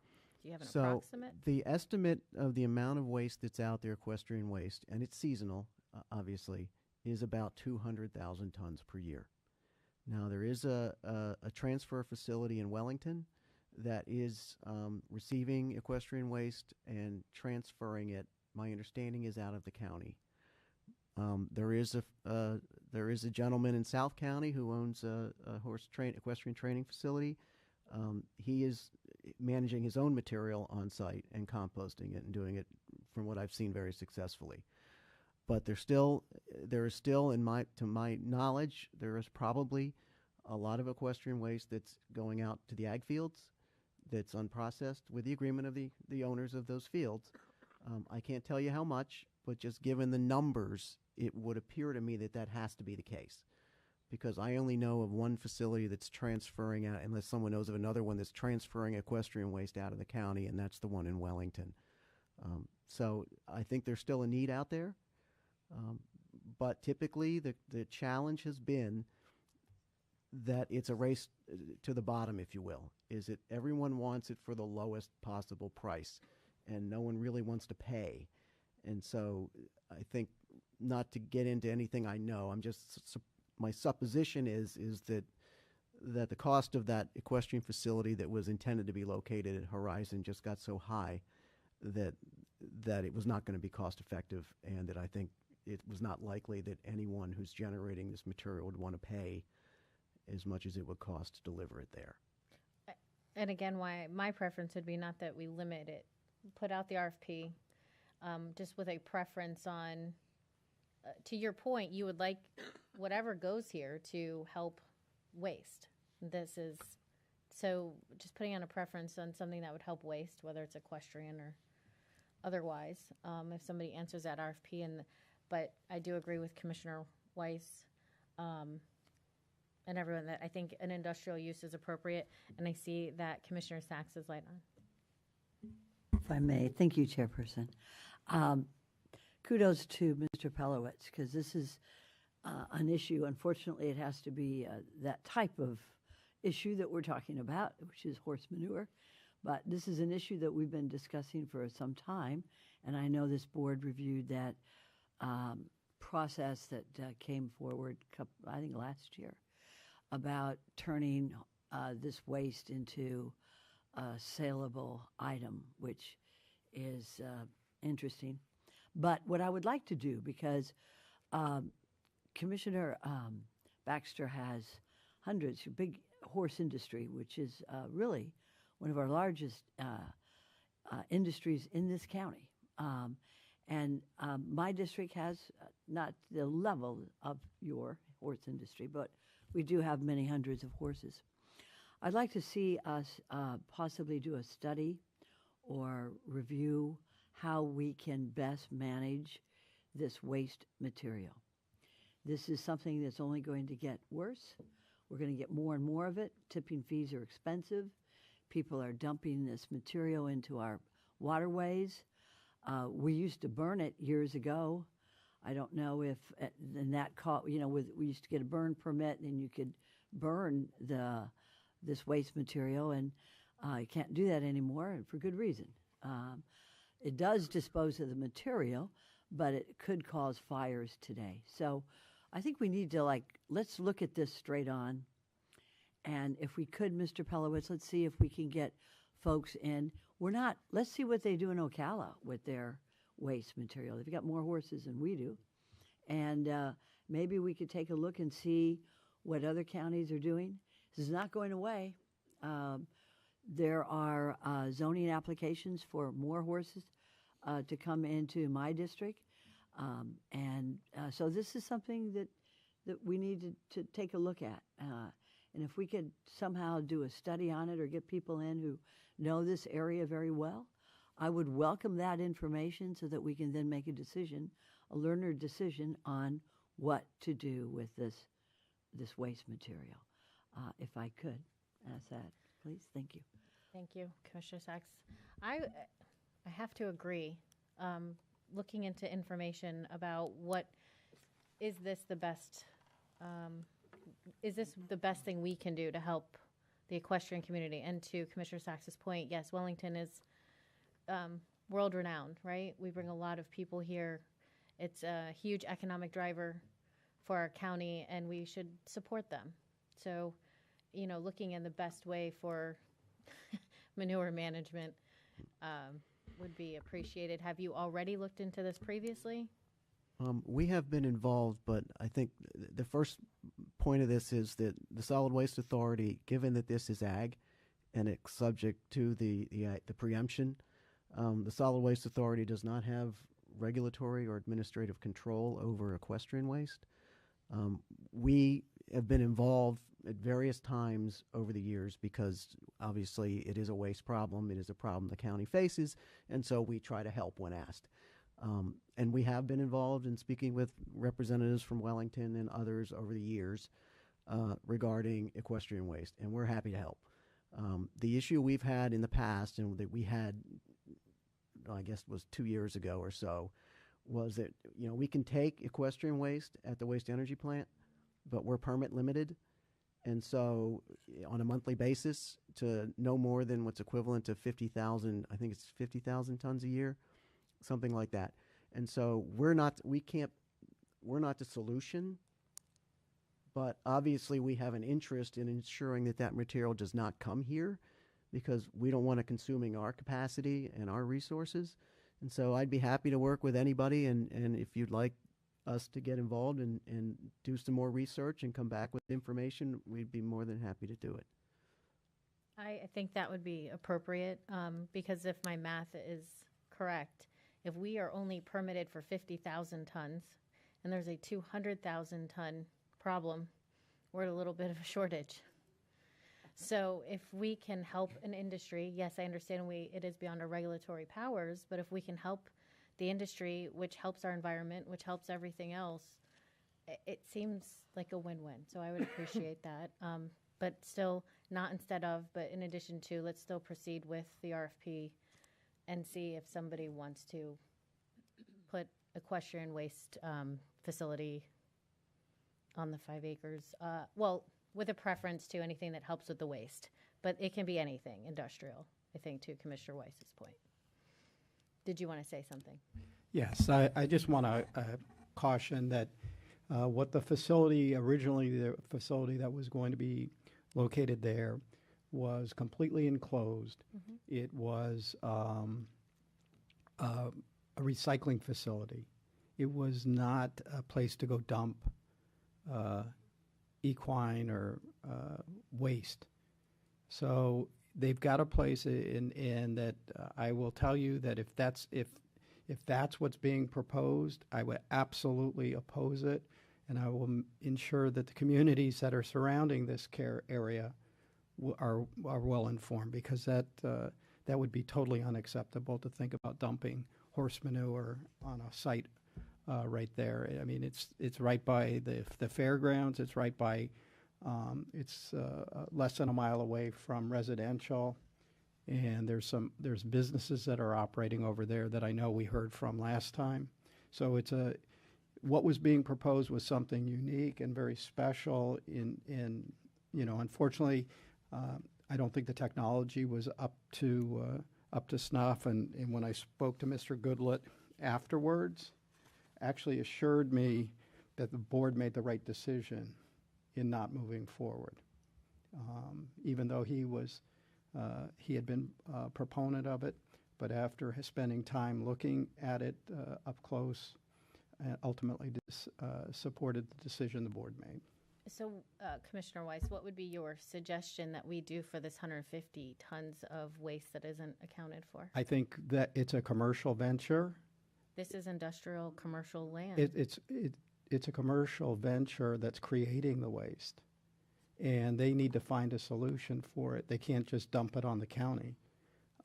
Do you have an approximate? The estimate of the amount of waste that's out there, equestrian waste, and it's seasonal, obviously, is about 200,000 tons per year. Now, there is a transfer facility in Wellington that is receiving equestrian waste and transferring it, my understanding, is out of the county. There is a gentleman in South County who owns a equestrian training facility. He is managing his own material on site and composting it and doing it, from what I've seen, very successfully. But there is still, to my knowledge, there is probably a lot of equestrian waste that's going out to the ag fields that's unprocessed with the agreement of the owners of those fields. I can't tell you how much, but just given the numbers, it would appear to me that that has to be the case. Because I only know of one facility that's transferring out, unless someone knows of another one that's transferring equestrian waste out of the county, and that's the one in Wellington. So I think there's still a need out there. But typically the challenge has been that it's a race to the bottom, if you will. Is that everyone wants it for the lowest possible price, and no one really wants to pay. And so I think, not to get into anything I know, I'm just, my supposition is that that the cost of that equestrian facility that was intended to be located at Horizon just got so high that it was not going to be cost effective, and that I think it was not likely that anyone who's generating this material would want to pay as much as it would cost to deliver it there. And again, why my preference would be not that we limit it, put out the RFP, just with a preference on, to your point, you would like whatever goes here to help waste. This is, so just putting on a preference on something that would help waste, whether it's equestrian or otherwise, if somebody answers that RFP. But I do agree with Commissioner Weiss and everyone that I think an industrial use is appropriate, and I see that Commissioner Sachs' light on. If I may, thank you, Chairperson. Kudos to Mr. Pelowitz, because this is an issue. Unfortunately, it has to be that type of issue that we're talking about, which is horse manure. But this is an issue that we've been discussing for some time, and I know this board reviewed that process that came forward, I think last year, about turning this waste into a saleable item, which is interesting. But what I would like to do, because Commissioner Baxter has hundreds of big horse industry, which is really one of our largest industries in this county. And my district has not the level of your horse industry, but we do have many hundreds of horses. I'd like to see us possibly do a study or review how we can best manage this waste material. This is something that's only going to get worse. We're going to get more and more of it. Tipping fees are expensive. People are dumping this material into our waterways. We used to burn it years ago. I don't know if, and that we used to get a burn permit, and you could burn this waste material, and you can't do that anymore, and for good reason. It does dispose of the material, but it could cause fires today. So I think we need to, let's look at this straight on. And if we could, Mr. Pelowitz, let's see if we can get folks in. Let's see what they do in Ocala with their waste material. They've got more horses than we do. And maybe we could take a look and see what other counties are doing. This is not going away. There are zoning applications for more horses to come into my district. So this is something that we need to take a look at. And if we could somehow do a study on it or get people in who know this area very well, I would welcome that information so that we can then make a decision, a learner decision on what to do with this waste material. If I could ask that, please. Thank you. Thank you, Commissioner Sachs. I have to agree. Looking into information about is this the best thing we can do to help the equestrian community? And to Commissioner Sachs's point, yes, Wellington is world-renowned, right? We bring a lot of people here. It's a huge economic driver for our county, and we should support them. So, looking in the best way for manure management would be appreciated. Have you already looked into this previously? We have been involved, but I think the first point of this is that the Solid Waste Authority, given that this is ag and it's subject to the preemption, the Solid Waste Authority does not have regulatory or administrative control over equestrian waste. We have been involved at various times over the years because obviously it is a waste problem. It is a problem the county faces, and so we try to help when asked. And we have been involved in speaking with representatives from Wellington and others over the years regarding equestrian waste, and we're happy to help. The issue we've had in the past, and that we had, I guess it was 2 years ago or so, was that we can take equestrian waste at the waste energy plant, but we're permit limited. And so on a monthly basis to no more than what's equivalent to 50,000, I think it's 50,000 tons a year, something like that. And so we're not the solution, But obviously, we have an interest in ensuring that that material does not come here because we don't want it consuming our capacity and our resources. And so I'd be happy to work with anybody, and if you'd like us to get involved and do some more research and come back with information, we'd be more than happy to do it. I think that would be appropriate, because if my math is correct, if we are only permitted for 50,000 tons and there's a 200,000 ton problem, we're at a little bit of a shortage. So if we can help an industry, yes, I understand it is beyond our regulatory powers, but if we can help the industry, which helps our environment, which helps everything else, it seems like a win-win. So I would appreciate that. But still, not instead of, but in addition to, let's still proceed with the RFP and see if somebody wants to put equestrian waste facility on the 5 acres. Well, with a preference to anything that helps with the waste. But it can be anything industrial, I think, to Commissioner Weiss's point. Did you want to say something? Yes, I just want to caution that what the facility, originally the facility that was going to be located there was completely enclosed. Mm-hmm. It was a recycling facility. It was not a place to go dump equine or waste. So they've got a place in that I will tell you that if that's what's being proposed, I would absolutely oppose it, and I will ensure that the communities that are surrounding this care area are well informed, because that would be totally unacceptable to think about dumping horse manure on a site right there. I mean, it's right by the fairgrounds. It's right by it's less than a mile away from residential, and there's businesses that are operating over there that I know we heard from last time. So what was being proposed was something unique and very special. Unfortunately, I don't think the technology was up to snuff. And when I spoke to Mr. Goodlett afterwards, actually assured me that the board made the right decision in not moving forward, even though he had been a proponent of it, but after spending time looking at it up close, ultimately supported the decision the board made. So, Commissioner Weiss, what would be your suggestion that we do for this 150 tons of waste that isn't accounted for? I think that it's a commercial venture. This is industrial commercial land. It's a commercial venture that's creating the waste, and they need to find a solution for it. They can't just dump it on the county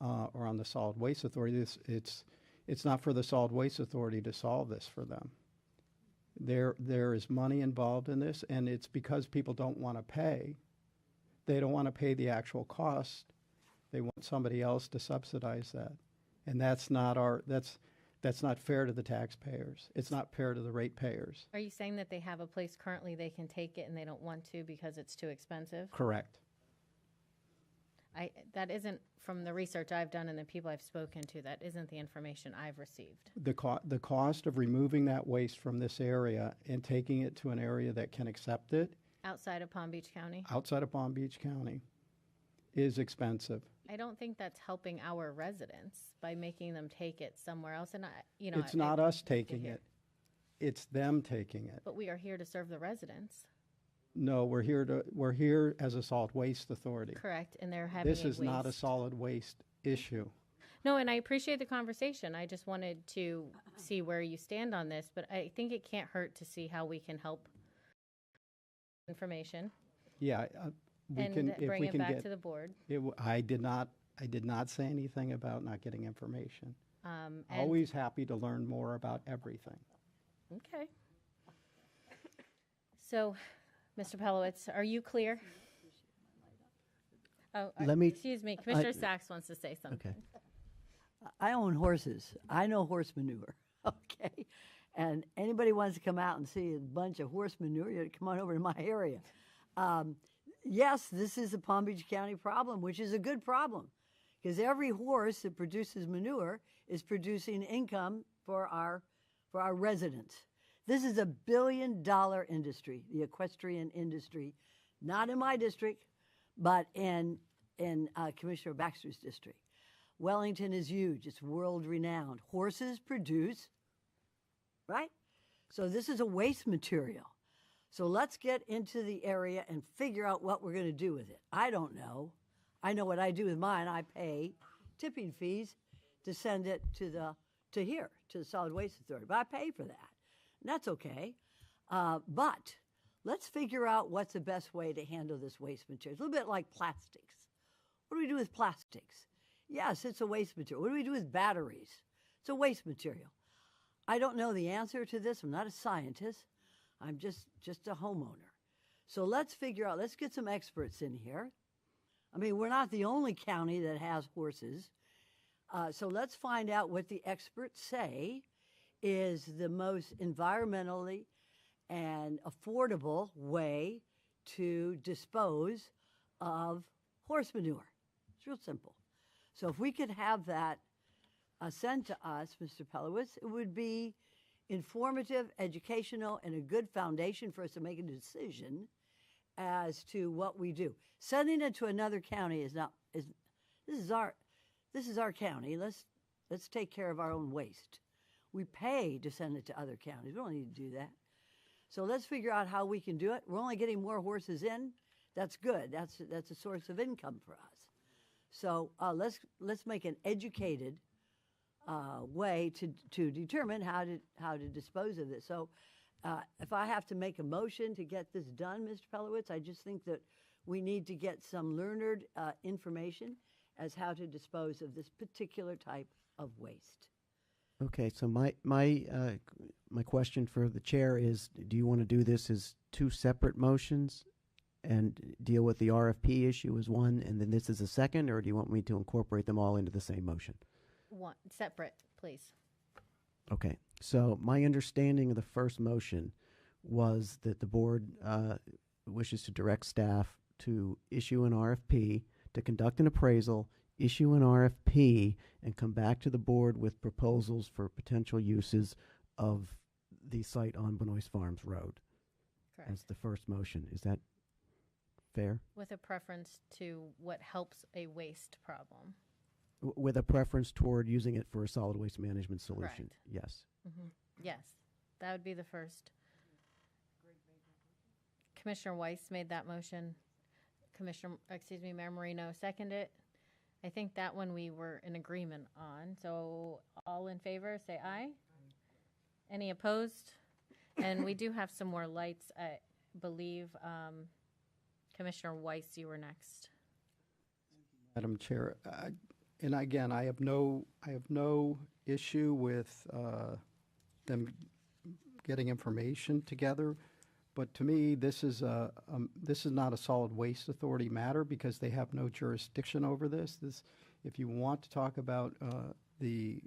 or on the Solid Waste Authority. It's not for the Solid Waste Authority to solve this for them. There is money involved in this, and it's because people don't want to pay. They don't want to pay the actual cost. They want somebody else to subsidize that, and that's not fair to the taxpayers. It's not fair to the ratepayers. Are you saying that they have a place currently they can take it and they don't want to because it's too expensive? Correct. That isn't, from the research I've done and the people I've spoken to, that isn't the information I've received. The cost of removing that waste from this area and taking it to an area that can accept it Outside of Palm Beach County? outside of Palm Beach County is expensive. I don't think that's helping our residents by making them take it somewhere else. And It's not us taking it. It's them taking it. But we are here to serve the residents. No, we're here as a solid waste authority. Correct, and they're having This is not a solid waste issue. No, and I appreciate the conversation. I just wanted to see where you stand on this, but I think it can't hurt to see how we can help information Yeah, and bring it back to the board. I did not say anything about not getting information. And- Always happy to learn more about everything. Okay. So, Mr. Pelowitz, are you clear? Oh, excuse me. Commissioner Sachs wants to say something. Okay. I own horses. I know horse manure, okay? And anybody wants to come out and see a bunch of horse manure, you come on over to my area. Yes, this is a Palm Beach County problem, which is a good problem, because every horse that produces manure is producing income for our residents. This is a $1 billion industry, the equestrian industry, not in my district, but in Commissioner Baxter's district. Wellington is huge. It's world renowned. Horses produce, right? So this is a waste material. So let's get into the area and figure out what we're going to do with it. I don't know. I know what I do with mine. I pay tipping fees to send it to the Solid Waste Authority. But I pay for that. And that's okay. But let's figure out what's the best way to handle this waste material. It's a little bit like plastics. What do we do with plastics? Yes, it's a waste material. What do we do with batteries? It's a waste material. I don't know the answer to this. I'm not a scientist. I'm just a homeowner. So let's figure out, let's get some experts in here. I mean, we're not the only county that has horses. So let's find out what the experts say is the most environmentally and affordable way to dispose of horse manure. It's real simple. So if we could have that sent to us, Mr. Pelowitz, it would be informative, educational, and a good foundation for us to make a decision as to what we do. Sending it to another county is not. This is our county. Let's take care of our own waste. We pay to send it to other counties. We don't need to do that. So let's figure out how we can do it. We're only getting more horses in. That's good. That's a source of income for us. So let's make an educated way to determine how to dispose of this. So if I have to make a motion to get this done, Mr. Pelowitz, I just think that we need to get some learned information as how to dispose of this particular type of waste. Okay, so my question for the chair is: do you want to do this as two separate motions and deal with the RFP issue as one, and then this is a second, or do you want me to incorporate them all into the same motion? One separate, please. Okay, so my understanding of the first motion was that the board wishes to direct staff to issue an RFP, to conduct an appraisal, issue an RFP, and come back to the board with proposals for potential uses of the site on Benoist Farms Road. Correct. As the first motion. Is that fair? With a preference to what helps a waste problem. With a preference toward using it for a solid waste management solution. Correct. Yes. Mm-hmm. Yes, that would be the first. Commissioner Weiss made that motion. Mayor Marino seconded it. I think that one we were in agreement on. So all in favor, say aye. Any opposed? And we do have some more lights. I believe Commissioner Weiss, you were next. Madam Chair, and again, I have no issue with them getting information together, but to me, this is not a solid waste authority matter because they have no jurisdiction over this. If you want to talk about the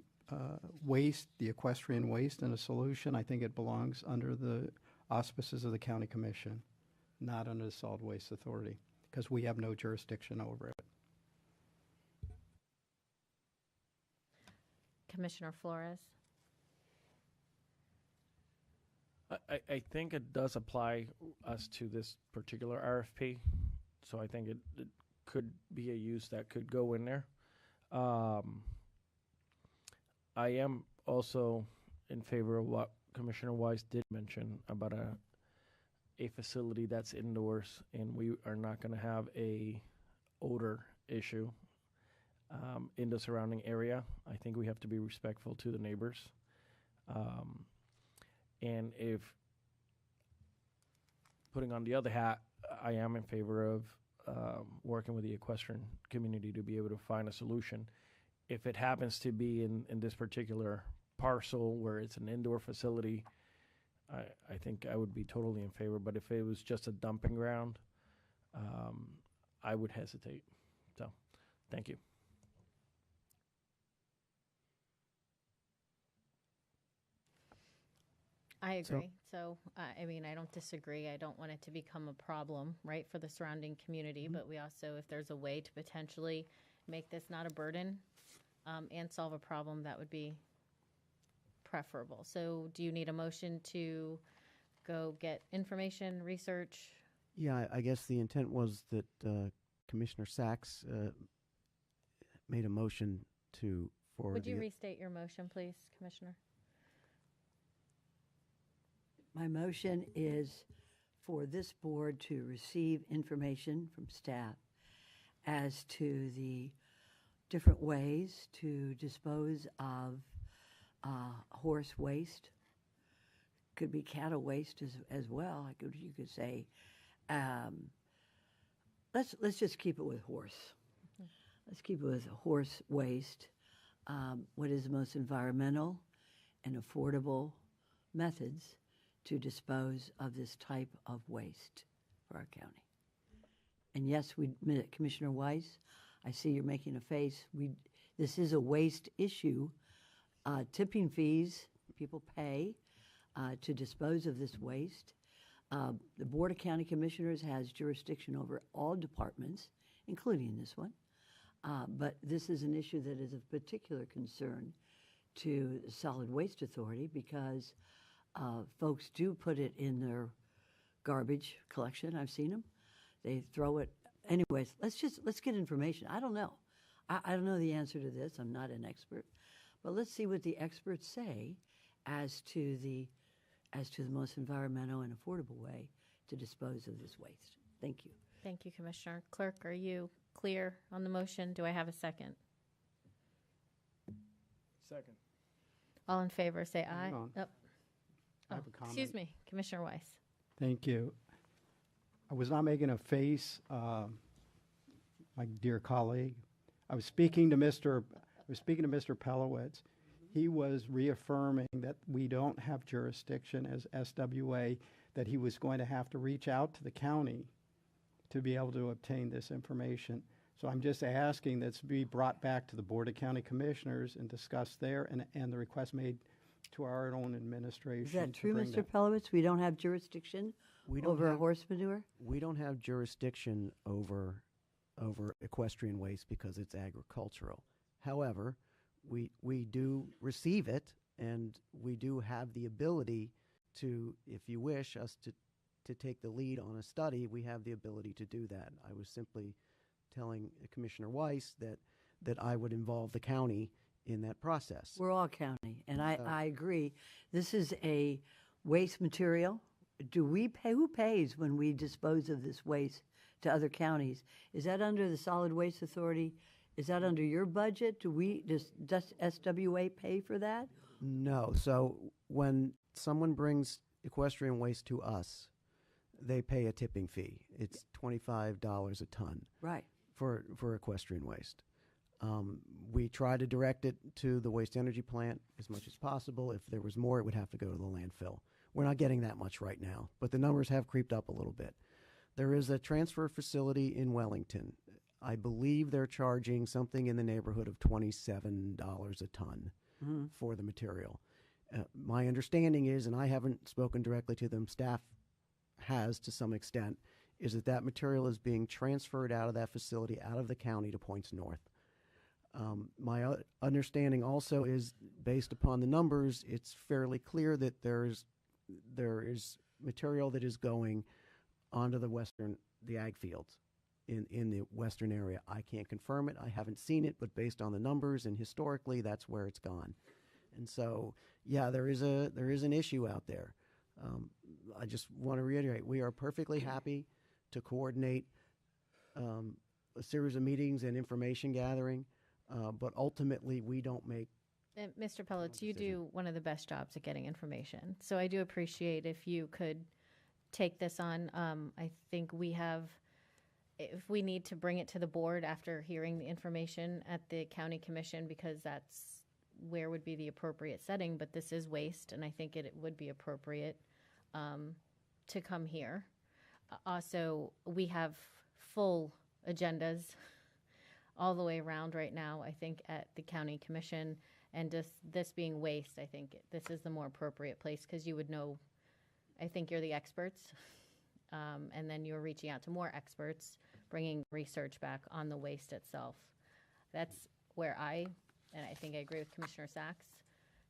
waste, the equestrian waste, and a solution, I think it belongs under the auspices of the county commission, not under the solid waste authority, because we have no jurisdiction over it. Commissioner Flores. I think it does apply us to this particular RFP, so I think it could be a use that could go in there. I am also in favor of what Commissioner Weiss did mention about a facility that's indoors, and we are not going to have a odor issue in the surrounding area. I think we have to be respectful to the neighbors. And if putting on the other hat, I am in favor of working with the equestrian community to be able to find a solution. If it happens to be in this particular parcel where it's an indoor facility, I think I would be totally in favor. But if it was just a dumping ground, I would hesitate. So, thank you. I agree. So, I mean, I don't disagree. I don't want it to become a problem, right, for the surrounding community. Mm-hmm. But we also, if there's a way to potentially make this not a burden and solve a problem, that would be preferable. So do you need a motion to go get information, research? Yeah, I guess the intent was that Commissioner Sachs made a motion for Would you the restate your motion, please, Commissioner? My motion is for this board to receive information from staff as to the different ways to dispose of horse waste. Could be cattle waste as well. You could say, let's just keep it with horse. Let's keep it with horse waste. What is the most environmental and affordable methods to dispose of this type of waste for our county? And yes, Commissioner Weiss, I see you're making a face. This is a waste issue. Tipping fees people pay to dispose of this waste. The Board of County Commissioners has jurisdiction over all departments, including this one. But this is an issue that is of particular concern to the Solid Waste Authority because folks do put it in their garbage collection. I've seen them. They throw it. Anyways, let's get information. I don't know. I don't know the answer to this. I'm not an expert. But let's see what the experts say as to the most environmental and affordable way to dispose of this waste. Thank you. Thank you, Commissioner. Clerk, are you clear on the motion? Do I have a second? Second. All in favor, say aye. Hang on. Oh. I have a comment. Excuse me, Commissioner Weiss. Thank you. I was not making a face, my dear colleague. I was speaking to Mr. Pelowitz. He was reaffirming that we don't have jurisdiction as SWA, that he was going to have to reach out to the county to be able to obtain this information. So I'm just asking that it be brought back to the Board of County Commissioners and discussed there, and the request made to our own administration. Is that to true, bring Mr. Pelowitz? We don't have jurisdiction over horse manure? We don't have jurisdiction over equestrian waste because it's agricultural. However, we do receive it, and we do have the ability to, if you wish us to take the lead on a study, we have the ability to do that. I was simply telling Commissioner Weiss that I would involve the county in that process. We're all county, and I agree. This is a waste material. Do we pay? Who pays when we dispose of this waste to other counties? Is that under the Solid Waste Authority? Is that under your budget? Does SWA pay for that? No. So when someone brings equestrian waste to us, they pay a tipping fee. It's $25 a ton. Right. For equestrian waste. We try to direct it to the waste energy plant as much as possible. If there was more, it would have to go to the landfill. We're not getting that much right now, but the numbers have creeped up a little bit. There is a transfer facility in Wellington. I believe they're charging something in the neighborhood of $27 a ton for the material. My understanding is, and I haven't spoken directly to them, staff has to some extent, is that material is being transferred out of that facility, out of the county to Points North. My understanding also is, based upon the numbers, it's fairly clear that there is material that is going onto the ag fields in the western area. I can't confirm it. I haven't seen it, but based on the numbers and historically, that's where it's gone. And so, yeah, there is an issue out there. I just want to reiterate, we are perfectly happy to coordinate a series of meetings and information gathering, but ultimately we don't make. Mr. Pelowitz, you do one of the best jobs at getting information. So I do appreciate if you could take this on. I think if we need to bring it to the board after hearing the information at the county commission, because that's where would be the appropriate setting, but this is waste, and I think it would be appropriate to come here. Also, we have full agendas all the way around right now, I think, at the county commission, and just this being waste, I think this is the more appropriate place because you would know, I think you're the experts, and then you're reaching out to more experts, bringing research back on the waste itself. That's where and I think I agree with Commissioner Sachs,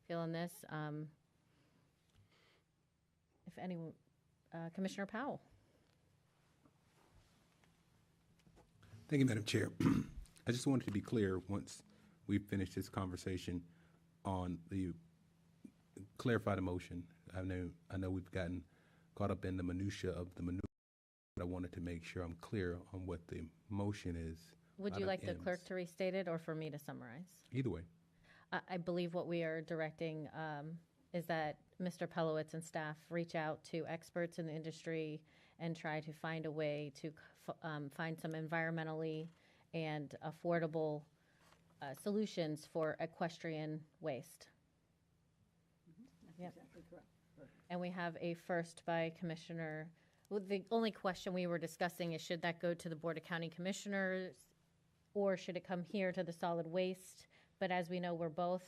feel on this? If anyone, Commissioner Powell. Thank you, Madam Chair. I just wanted to be clear once we finish this conversation on the clarify the motion. I know we've gotten caught up in the minutia of the maneuver, but I wanted to make sure I'm clear on what the motion is. Would you like the clerk to restate it or for me to summarize? Either way. I believe what we are directing is that Mr. Pelowitz and staff reach out to experts in the industry and try to find a way to find some environmentally and affordable solutions for equestrian waste. Yep. Exactly correct. And we have a first by Commissioner. Well, the only question we were discussing is should that go to the Board of County Commissioners or should it come here to the solid waste? But as we know, we're both.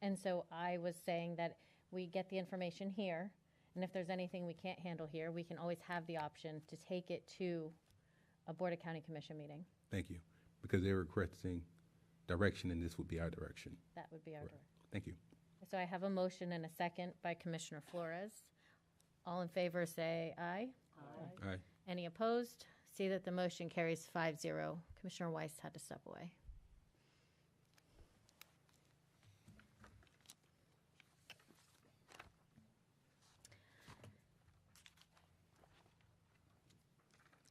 And so I was saying that we get the information here, and if there's anything we can't handle here, we can always have the option to take it to a Board of County Commission meeting. Thank you. Because they were requesting direction, and this would be our direction. That would be our direction. Thank you. So I have a motion and a second by Commissioner Flores. All in favor say aye. Aye. Aye. Any opposed? See that the motion carries 5-0. Commissioner Weiss had to step away.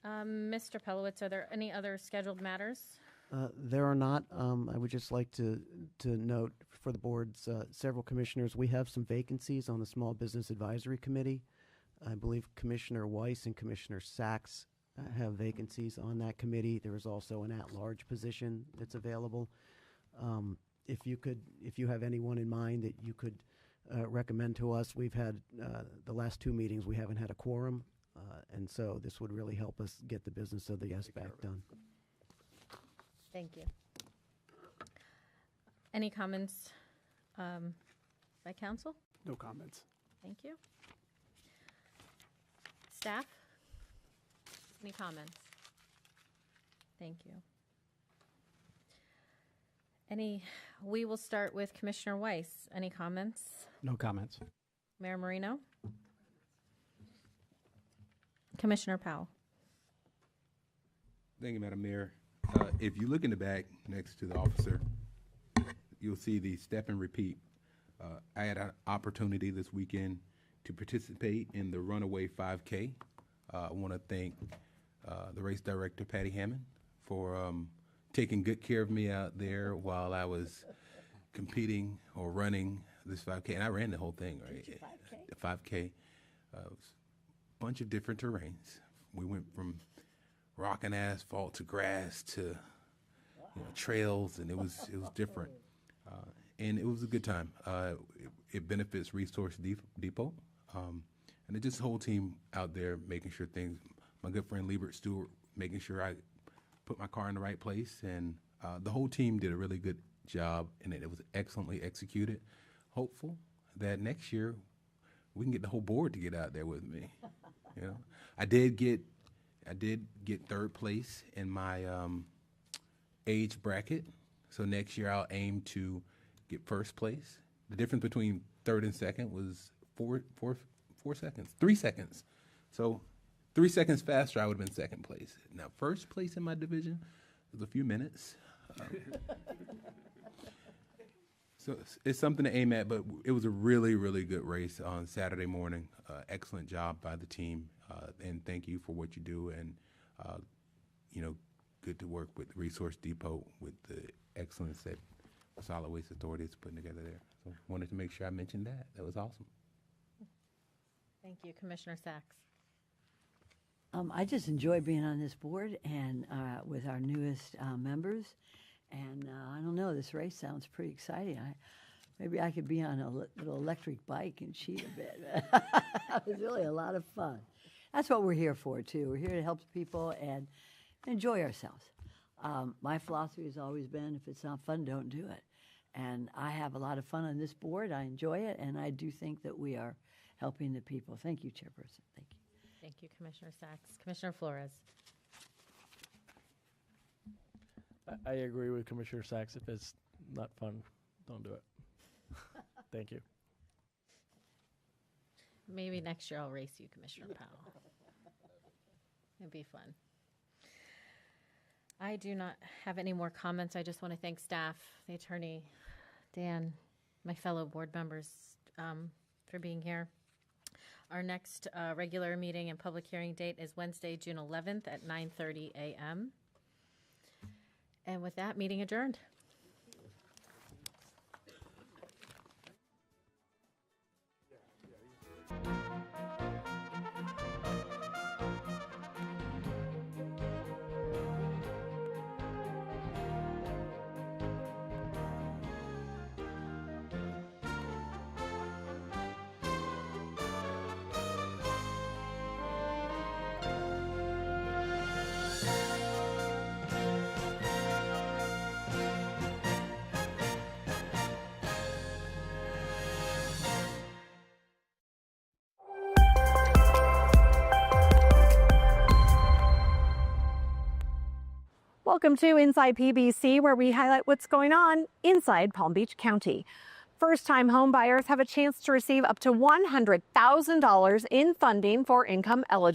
Mr. Pelowitz, are there any other scheduled matters? There are not. I would just like to note for the board's several commissioners, we have some vacancies on the Small Business Advisory Committee. I believe Commissioner Weiss and Commissioner Sachs have vacancies on that committee. There is also an at-large position that's available. If you have anyone in mind that you could recommend to us, we've had the last two meetings, we haven't had a quorum, and so this would really help us get the business of the SBAC done. Thank you. Any comments by council? No comments. Thank you. Staff? Any comments? Thank you. We will start with Commissioner Weiss. Any comments? No comments. Mayor Marino? Commissioner Powell? Thank you, Madam Mayor. If you look in the back next to the officer, you'll see the step and repeat. I had an opportunity this weekend to participate in the Runaway 5K. I want to thank the race director, Patty Hammond, for taking good care of me out there while I was competing or running this 5K. And I ran the whole thing, right? The 5K. It was a bunch of different terrains. We went from rock and asphalt to grass to trails, and it was different. And it was a good time. It benefits Resource Depot. And just the whole team out there making sure things, my good friend Liebert Stewart, making sure I put my car in the right place. And the whole team did a really good job, and it was excellently executed. Hopeful that next year we can get the whole board to get out there with me. I did get third place in my age bracket. So next year I'll aim to get first place. The difference between third and second was 3 seconds. So 3 seconds faster, I would have been second place. Now, first place in my division was a few minutes. So it's something to aim at, but it was a really, really good race on Saturday morning. Excellent job by the team, and thank you for what you do. And, good to work with Resource Depot with the excellence that Solid Waste Authority is putting together there. So wanted to make sure I mentioned that. That was awesome. Thank you. Commissioner Sachs. I just enjoy being on this board and with our newest members. And I don't know, this race sounds pretty exciting. Maybe I could be on a little electric bike and cheat a bit. It was really a lot of fun. That's what we're here for, too. We're here to help people and enjoy ourselves. My philosophy has always been, if it's not fun, don't do it. And I have a lot of fun on this board. I enjoy it, and I do think that we are helping the people. Thank you, Chairperson. Thank you. Thank you, Commissioner Sachs. Commissioner Flores. I agree with Commissioner Sachs. If it's not fun, don't do it. Thank you. Maybe next year I'll race you, Commissioner Powell. It'd be fun. I do not have any more comments. I just want to thank staff, the attorney, Dan, my fellow board members for being here. Our next regular meeting and public hearing date is Wednesday, June 11th at 9:30 a.m. And with that, meeting adjourned. Welcome to Inside PBC, where we highlight what's going on inside Palm Beach County. First-time home buyers have a chance to receive up to $100,000 in funding for income eligible